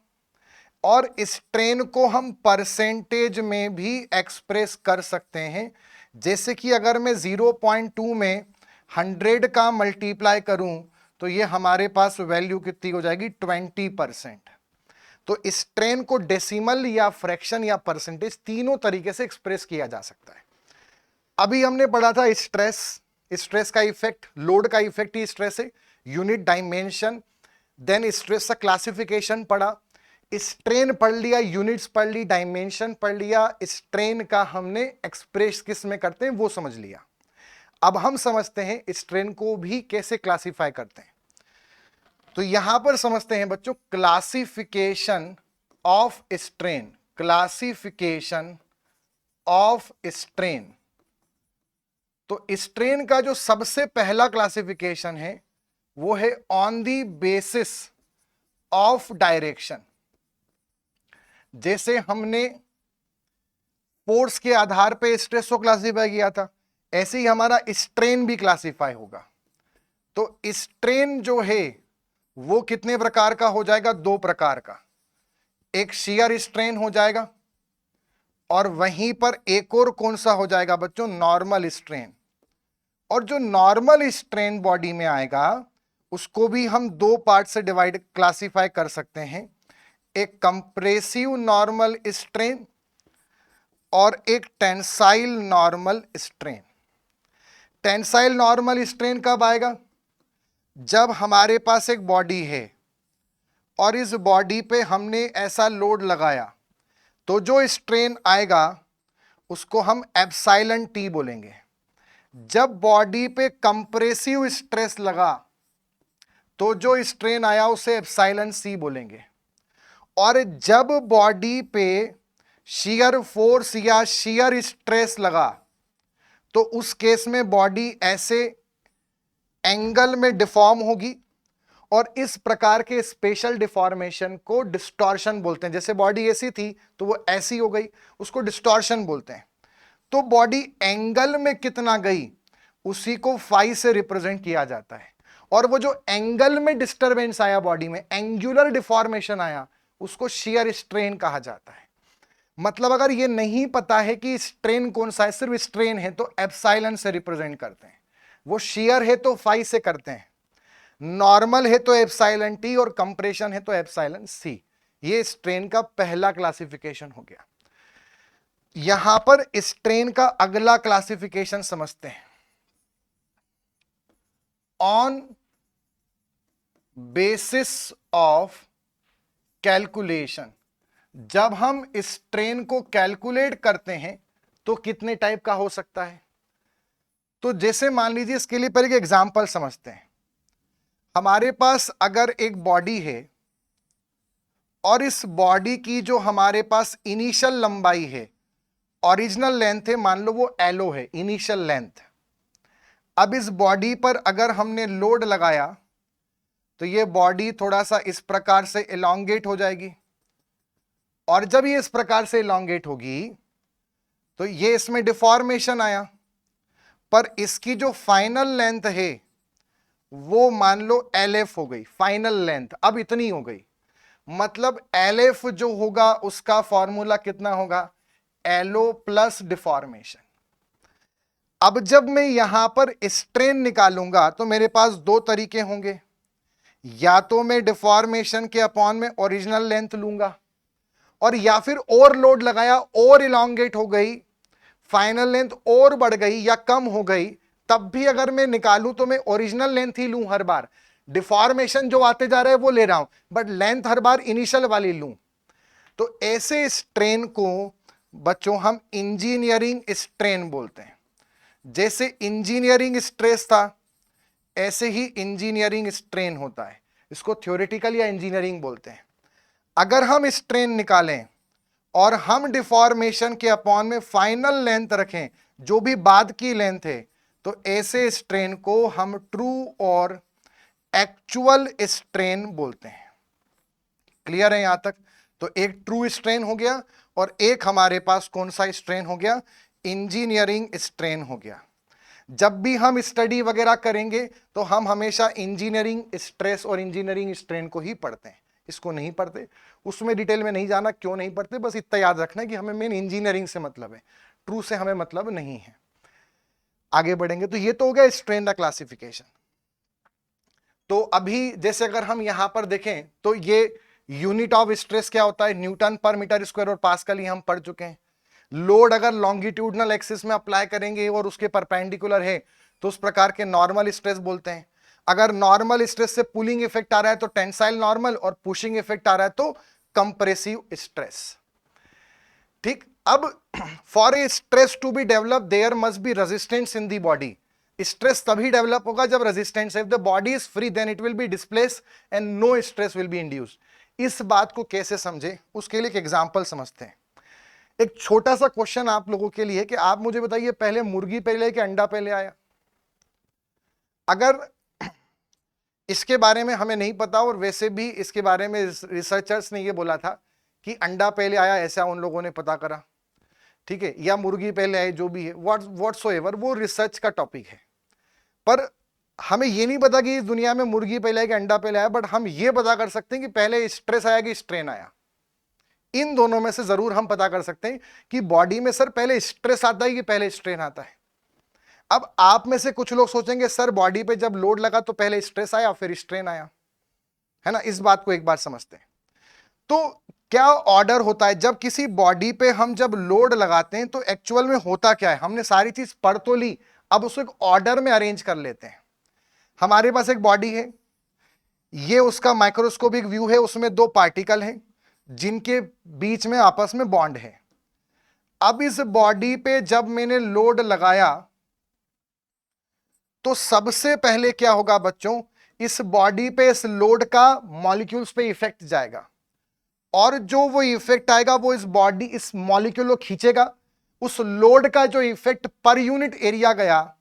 और स्ट्रेन को हम परसेंटेज में भी एक्सप्रेस कर सकते हैं, जैसे कि अगर मैं 0.2 में 100 का मल्टीप्लाई करूं तो ये हमारे पास वैल्यू कितनी हो जाएगी? 20%। तो स्ट्रेन को डेसिमल या फ्रैक्शन या परसेंटेज तीनों तरीके से एक्सप्रेस किया जा सकता है। अभी हमने पढ़ा था स्ट्रेस, स्ट्रेस का इफेक्ट, लोड का इफेक्ट ही स्ट्रेस है, यूनिट, डायमेंशन, देन स्ट्रेस का क्लासिफिकेशन पढ़ा, स्ट्रेन पढ़ लिया, यूनिट्स पढ़ ली, डायमेंशन पढ़ लिया, स्ट्रेन का हमने एक्सप्रेस किस में करते हैं वो समझ लिया। अब हम समझते हैं स्ट्रेन को भी कैसे क्लासिफाई करते हैं। तो यहां पर समझते हैं बच्चों classification of strain, classification of strain. तो स्ट्रेन का जो सबसे पहला क्लासिफिकेशन है वो है on the basis of direction. जैसे हमने फोर्स के आधार पे स्ट्रेस को क्लासिफाई किया था, ऐसे ही हमारा स्ट्रेन भी क्लासिफाई होगा। तो स्ट्रेन जो है वो कितने प्रकार का हो जाएगा? 2 प्रकार का। एक शियर स्ट्रेन हो जाएगा और वहीं पर एक और कौन सा हो जाएगा बच्चों? Normal strain. और जो नॉर्मल स्ट्रेन बॉडी में आएगा उसको भी हम 2 पार्ट से डिवाइड क्लासिफाई कर सकते हैं, एक कंप्रेसिव नॉर्मल स्ट्रेन और एक tensile normal strain. Tensile normal strain कब आएगा? जब हमारे पास एक बॉडी है और इस बॉडी पे हमने ऐसा लोड लगाया तो जो स्ट्रेन आएगा उसको हम एप्सिलॉन टी बोलेंगे। जब बॉडी पे कंप्रेसिव स्ट्रेस लगा तो जो स्ट्रेन आया उसे एप्सिलॉन सी बोलेंगे। और जब बॉडी पे शियर फोर्स या शियर स्ट्रेस लगा तो उस केस में बॉडी ऐसे एंगल में डिफॉर्म होगी और इस प्रकार के स्पेशल डिफॉर्मेशन को डिस्टॉर्शन बोलते हैं। जैसे बॉडी ऐसी थी तो वो ऐसी हो गई, उसको डिस्टॉर्शन बोलते हैं। तो बॉडी एंगल में कितना गई उसी को फाई से रिप्रेजेंट किया जाता है। और वो जो एंगल में डिस्टरबेंस आया, बॉडी में एंगुलर डिफॉर्मेशन आया, उसको शियर स्ट्रेन कहा जाता है। मतलब अगर ये नहीं पता है कि स्ट्रेन कौन सा है, सिर्फ स्ट्रेन है तो एप्सिलॉन से रिप्रेजेंट करते हैं, वो शियर है तो फाई से करते हैं, नॉर्मल है तो एप्सिलॉन टी और कंप्रेशन है तो एप्सिलॉन सी। ये स्ट्रेन का पहला क्लासिफिकेशन हो गया। यहां पर स्ट्रेन का अगला क्लासिफिकेशन समझते हैं, ऑन बेसिस ऑफ कैलकुलेशन। जब हम स्ट्रेन को कैलकुलेट करते हैं तो कितने टाइप का हो सकता है? तो जैसे मान लीजिए, इसके लिए पहले एक एग्जांपल समझते हैं। हमारे पास अगर एक बॉडी है और इस बॉडी की जो हमारे पास इनिशियल लंबाई है, ओरिजिनल लेंथ है, मान लो वो एलो है, इनिशियल लेंथ। अब इस बॉडी पर अगर हमने लोड लगाया तो ये बॉडी थोड़ा सा इस प्रकार से एलोंगेट हो जाएगी, और जब ये इस प्रकार से एलोंगेट होगी तो ये इसमें डिफॉर्मेशन आया, पर इसकी जो फाइनल लेंथ है वो मान लो LF हो गई, फाइनल लेंथ अब इतनी हो गई। मतलब LF जो होगा उसका फॉर्मूला कितना होगा? LO plus deformation. अब जब मैं यहां पर स्ट्रेन निकालूंगा तो मेरे पास 2 तरीके होंगे, या तो मैं डिफॉर्मेशन के अपॉन में ओरिजिनल लेंथ लूंगा, और या फिर और लोड लगाया और इलोंगेट हो गई, फाइनल लेंथ और बढ़ गई या कम हो गई, तब भी अगर मैं निकालूं तो मैं ओरिजिनल लेंथ ही लूं हर बार। डिफॉर्मेशन जो आते जा रहा है वो ले रहा हूं, but length her bar initial वाली लूं। तो ऐसे स्ट्रेन को बच्चों हम इंजीनियरिंग स्ट्रेन बोलते हैं। जैसे इंजीनियरिंग स्ट्रेस था ऐसे ही इंजीनियरिंग स्ट्रेन होता है, इसको थ्योरेटिकल या इंजीनियरिंग बोलते हैं। अगर हम स्ट्रेन निकालें और हम डिफॉर्मेशन के अपॉन में फाइनल लेंथ रखें जो भी बाद की लेंथ है, तो ऐसे स्ट्रेन को हम ट्रू और एक्चुअल स्ट्रेन बोलते हैं। क्लियर है यहां तक? तो एक ट्रू स्ट्रेन हो गया और एक हमारे पास कौन सा स्ट्रेन हो गया? इंजीनियरिंग स्ट्रेन हो गया। जब भी हम स्टडी वगैरह करेंगे तो हम हमेशा इंजीनियरिंग स्ट्रेस और इंजीनियरिंग स्ट्रेन को ही पढ़ते हैं, इसको नहीं पढ़ते। उसमें डिटेल में नहीं जाना क्यों नहीं पढ़ते, बस इतना याद रखना है कि हमें मेन इंजीनियरिंग से मतलब है, ट्रू से हमें मतलब नहीं है। आगे बढ़ेंगे तो ये तो हो गया स्ट्रेन का क्लासिफिकेशन। तो अभी जैसे अगर हम यहां पर देखें तो ये यूनिट ऑफ स्ट्रेस क्या होता है? न्यूटन पर मीटर स्क्वायर और पास्कल ही हम पढ़ चुके हैं। लोड अगर लॉन्गिट्यूडनल एक्सिस में अप्लाई करेंगे और उसके परपेंडिकुलर है तो उस प्रकार के नॉर्मल स्ट्रेस बोलते हैं। अगर नॉर्मल स्ट्रेस से पुलिंग इफेक्ट आ रहा है तो टेंसाइल नॉर्मल, और पुशिंग इफेक्ट आ रहा है तो कंप्रेसिव स्ट्रेस। ठीक, अब for a stress to be develop there must be resistance in the body. Stress तभी डेवलप होगा जब रेजिस्टेंस है। If the body is free then it will be displace and no stress will be induced. इस बात को कैसे समझे, उसके लिए एक एग्जांपल समझते हैं। एक छोटा सा क्वेश्चन आप लोगों के लिए कि आप मुझे बताइए, पहले मुर्गी पहले कि अंडा पहले आया? अगर इसके बारे में हमें नहीं पता, और वैसे भी इसके बारे में रिसर्चर्स ने ये बोला था कि अंडा पहले आया, ऐसा उन लोगों ने पता करा, ठीक है, या मुर्गी पहले आई, जो भी है, व्हाटसोएवर, वो रिसर्च का टॉपिक है। पर हमें ये नहीं पता कि इस दुनिया में मुर्गी पहले आया कि अंडा पहले आया, बट हम ये पता कर सकते हैं कि पहले स्ट्रेस आया कि स्ट्रेन आया। इन दोनों में से जरूर हम पता कर सकते हैं कि बॉडी में सर पहले स्ट्रेस आता है कि पहले स्ट्रेन आता है। अब आप में से कुछ लोग सोचेंगे सर बॉडी पे जब लोड लगा तो पहले स्ट्रेस आया फिर स्ट्रेन आया, है ना। इस बात को एक बार समझते हैं। तो क्या ऑर्डर होता है जब किसी बॉडी पे हम जब लोड लगाते हैं, तो एक्चुअल में होता क्या है? हमने सारी चीज पढ़ तो ली, अब उसको एक ऑर्डर में अरेंज कर लेते हैं। हमारे पास एक बॉडी है, ये उसका माइक्रोस्कोपिक व्यू है, उसमें दो पार्टिकल हैं जिनके बीच में आपस में बॉन्ड है। अब इस बॉडी पे जब मैंने लोड लगाया तो सबसे पहले क्या होगा बच्चों, इस बॉडी पे इस लोड का मॉलिक्यूल्स पे इफेक्ट जाएगा, और जो वो इफेक्ट आएगा वो इस बॉडी इस मॉलिक्यूल को खींचेगा। उस लोड का जो इफेक्ट पर यूनिट एरिया गया,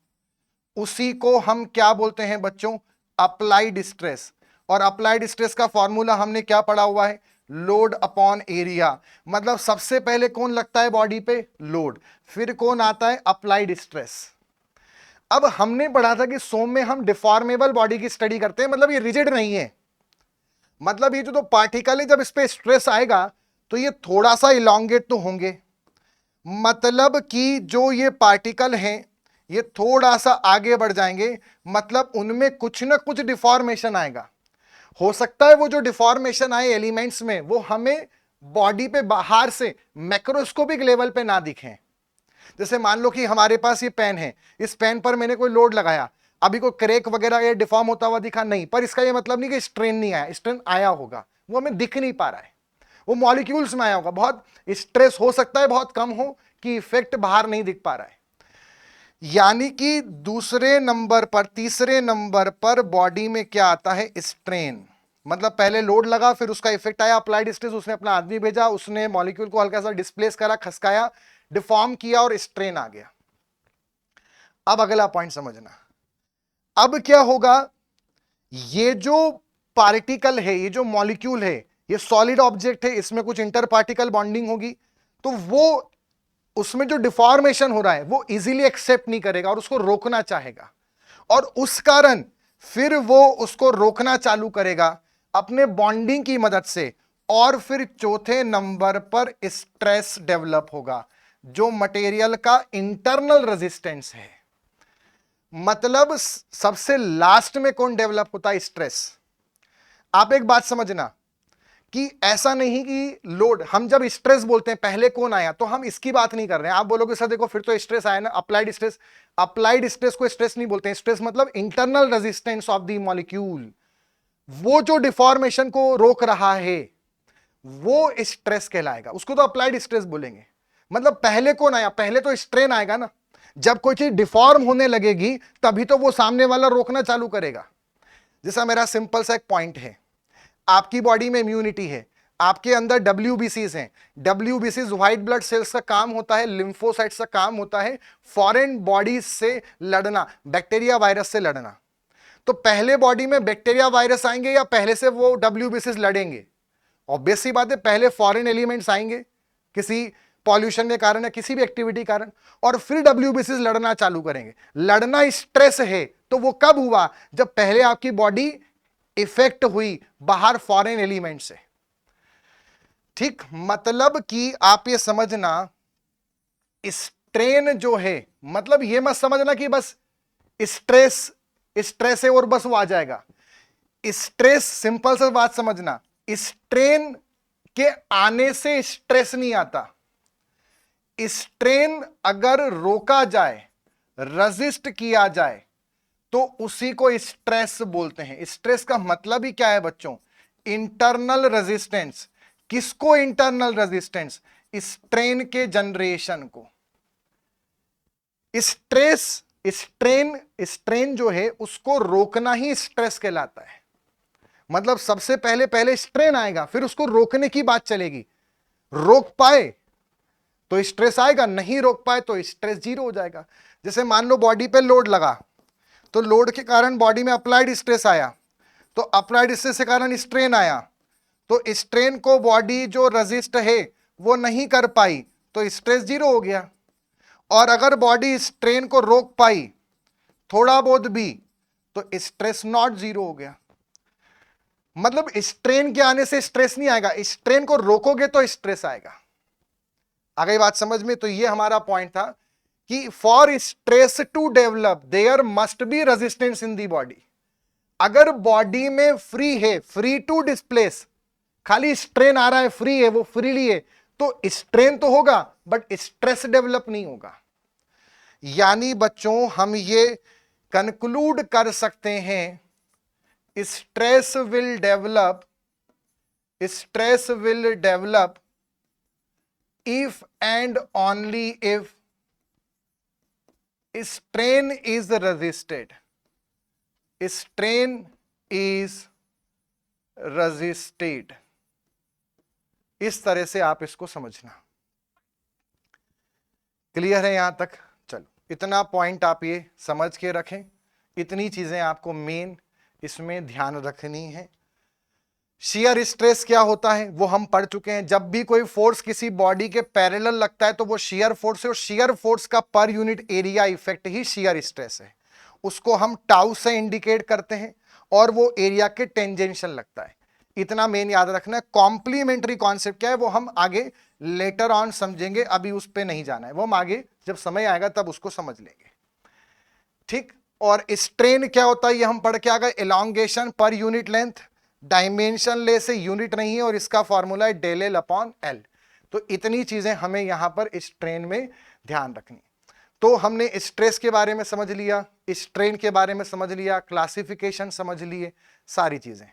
उसी को हम क्या बोलते हैं बच्चों? Applied stress. और अप्लाइड स्ट्रेस का फॉर्मूला हमने क्या पढ़ा हुआ है? Load upon area. मतलब सबसे पहले कौन लगता है बॉडी पे? लोड। फिर कौन आता है? Applied stress. अब हमने पढ़ा था कि सोम में हम डिफॉर्मेबल बॉडी की स्टडी करते हैं, मतलब ये रिजिड नहीं है। मतलब ये जो तो पार्टिकल है, जब इस पे स्ट्रेस आएगा तो ये थोड़ा सा इलॉन्गेट तो होंगे, मतलब कि जो ये पार्टिकल हैं ये थोड़ा सा आगे बढ़ जाएंगे, मतलब उनमें कुछ ना कुछ डिफॉर्मेशन आएगा। हो सकता है वो जो डिफॉर्मेशन आए एलिमेंट्स में, वो हमें बॉडी पे बाहर से मैक्रोस्कोपिक लेवल पे ना दिखें। जैसे मान लो कि हमारे पास ये पेन है, इस पेन पर मैंने कोई लोड लगाया, अभी कोई क्रैक वगैरह या डिफॉर्म होता हुआ दिखा नहीं, पर इसका ये मतलब नहीं कि स्ट्रेन नहीं आया, स्ट्रेन आया होगा, वो हमें दिख नहीं पा रहा है, वो मॉलिक्यूल्स में आया होगा। बहुत स्ट्रेस हो सकता है बहुत कम हो कि इफेक्ट बाहर नहीं दिख पा रहा है। यानी कि दूसरे नंबर पर, तीसरे नंबर पर बॉडी में क्या आता है? स्ट्रेन। मतलब पहले लोड लगा, फिर उसका इफेक्ट आया अप्लाइड स्ट्रेस, उसने अपना आदमी भेजा, उसने मॉलिक्यूल को हल्का सा डिस्प्लेस करा, खसकाया, डिफॉर्म किया और स्ट्रेन आ गया। अब अगला पॉइंट समझना, अब क्या होगा? ये जो पार्टिकल है, ये जो मॉलिक्यूल है, ये सॉलिड ऑब्जेक्ट है, इसमें कुछ इंटर पार्टिकल बॉन्डिंग होगी, तो वो उसमें जो डिफॉर्मेशन हो रहा है वो इजीली एक्सेप्ट नहीं करेगा और उसको रोकना चाहेगा, और उस कारण फिर वो उसको रोकना चालू करेगा अपने बॉन्डिंग की मदद से। और फिर चौथे नंबर पर स्ट्रेस डेवलप होगा, जो मटेरियल का इंटरनल रेजिस्टेंस है। मतलब सबसे लास्ट में कौन डेवलप होता है? स्ट्रेस। आप एक बात समझना कि ऐसा नहीं कि लोड, हम जब स्ट्रेस बोलते हैं पहले कौन आया, तो हम इसकी बात नहीं कर रहे हैं। आप बोलोगे सर देखो फिर तो स्ट्रेस आया ना, अप्लाइड स्ट्रेस। अप्लाइड स्ट्रेस को स्ट्रेस नहीं बोलते हैं। स्ट्रेस मतलब internal resistance of the molecule, वो जो डिफॉर्मेशन को रोक रहा है वो स्ट्रेस कहलाएगा, उसको तो अप्लाइड स्ट्रेस बोलेंगे। मतलब पहले कौन आया? पहले तो स्ट्रेन आएगा ना। जब कोई चीज डिफॉर्म होने लगेगी तभी तो वो सामने वाला रोकना चालू करेगा। जैसा मेरा सिंपल सा एक पॉइंट है, आपकी बॉडी में इम्यूनिटी है, आपके अंदर WBCs हैं। WBCs व्हाइट ब्लड सेल्स का काम होता है, लिम्फोसाइट्स का काम होता है फॉरेन बॉडीज से लड़ना, बैक्टीरिया वायरस से लड़ना। तो पहले बॉडी में बैक्टीरिया वायरस आएंगे या पहले से वो WBCs लड़ेंगे? ऑब्वियस सी बात है, पहले फॉरेन एलिमेंट्स आएंगे किसी पॉल्यूशन के कारण या किसी भी एक्टिविटी कारण, और फिर WBCs लड़ना चालू करेंगे। लड़ना स्ट्रेस है, तो वो कब हुआ? जब पहले आपकी बॉडी इफेक्ट हुई बाहर फॉरेन एलिमेंट से। ठीक, मतलब कि आप ये समझना, स्ट्रेन जो है, मतलब ये मत समझना कि बस स्ट्रेस स्ट्रेस है और बस वो आ जाएगा। स्ट्रेस, सिंपल सा बात समझना, स्ट्रेन के आने से स्ट्रेस नहीं आता। स्ट्रेन अगर रोका जाए, रेजिस्ट किया जाए, तो उसी को स्ट्रेस बोलते हैं। स्ट्रेस का मतलब ही क्या है बच्चों? Internal resistance. किसको इंटरनल रेजिस्टेंस? स्ट्रेन के जनरेशन को। स्ट्रेन जो है उसको रोकना ही स्ट्रेस कहलाता है। मतलब सबसे पहले स्ट्रेन आएगा, फिर उसको रोकने की बात चलेगी। रोक पाए तो स्ट्रेस आएगा, नहीं रोक पाए तो स्ट्रेस जीरो हो जाएगा। जैसे मान लो बॉडी पे लोड लगा, तो लोड के कारण बॉडी में अप्लाइड स्ट्रेस आया, तो अप्लाइड स्ट्रेस के कारण स्ट्रेन आया, तो स्ट्रेन को बॉडी जो रेजिस्ट है वो नहीं कर पाई, तो स्ट्रेस जीरो हो गया। और अगर बॉडी स्ट्रेन को रोक पाई थोड़ा बहुत भी, तो स्ट्रेस नॉट जीरो हो गया। मतलब स्ट्रेन के आने से स्ट्रेस नहीं आएगा, स्ट्रेन को रोकोगे तो स्ट्रेस आएगा। आ गई बात समझ में? तो ये हमारा पॉइंट था कि for stress to develop there must be resistance in the body. अगर बॉडी में फ्री है, फ्री टू डिस्प्लेस, खाली स्ट्रेन आ रहा है, फ्री है, वो फ्रीली है, तो स्ट्रेन तो होगा बट स्ट्रेस डेवलप नहीं होगा। यानी बच्चों हम ये कंक्लूड कर सकते हैं, stress will develop if and only if strain is resisted. Strain is resisted. इस तरह से आप इसको समझना। क्लियर है यहां तक? चलो, इतना पॉइंट आप ये समझ के रखें, इतनी चीजें आपको मेन इसमें ध्यान रखनी है। शियर स्ट्रेस क्या होता है वो हम पढ़ चुके हैं। जब भी कोई फोर्स किसी बॉडी के पैरेलल लगता है तो वो शियर फोर्स है, और शियर फोर्स का पर यूनिट एरिया इफेक्ट ही शियर स्ट्रेस है। उसको हम टाउ से इंडिकेट करते हैं, और वो एरिया के टेंजेंशियल लगता है। इतना मेन याद रखना है। कॉम्प्लीमेंट्री कॉन्सेप्ट क्या है वो हम आगे लेटर ऑन समझेंगे, अभी उस पर नहीं जाना है, वो हम आगे जब समय आएगा तब उसको समझ लेंगे। ठीक। और स्ट्रेन क्या होता है ये हम पढ़ के आ गए। एलोंगेशन पर यूनिट लेंथ, डायमेंशन लेस से यूनिट नहीं है, और इसका फॉर्मूला है डेल एल अपॉन एल। तो इतनी चीजें हमें यहां पर स्ट्रेन में ध्यान रखनी। तो हमने स्ट्रेस के बारे में समझ लिया, स्ट्रेन के बारे में समझ लिया, क्लासिफिकेशन समझ लिए, सारी चीजें।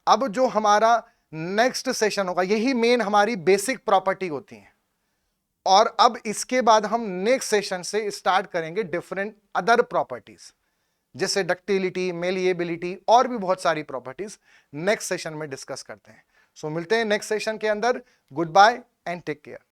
अब जो हमारा नेक्स्ट सेशन होगा, यही मेन हमारी बेसिक प्रॉपर्टी होती है। और अब इसके बाद हम नेक्स्ट सेशन से स्टार्ट करेंगे डिफरेंट अदर प्रॉपर्टीज, जैसे डक्टिलिटी, मेलिएबिलिटी, और भी बहुत सारी प्रॉपर्टीज नेक्स्ट सेशन में डिस्कस करते हैं। सो मिलते हैं नेक्स्ट सेशन के अंदर। Good bye and take care.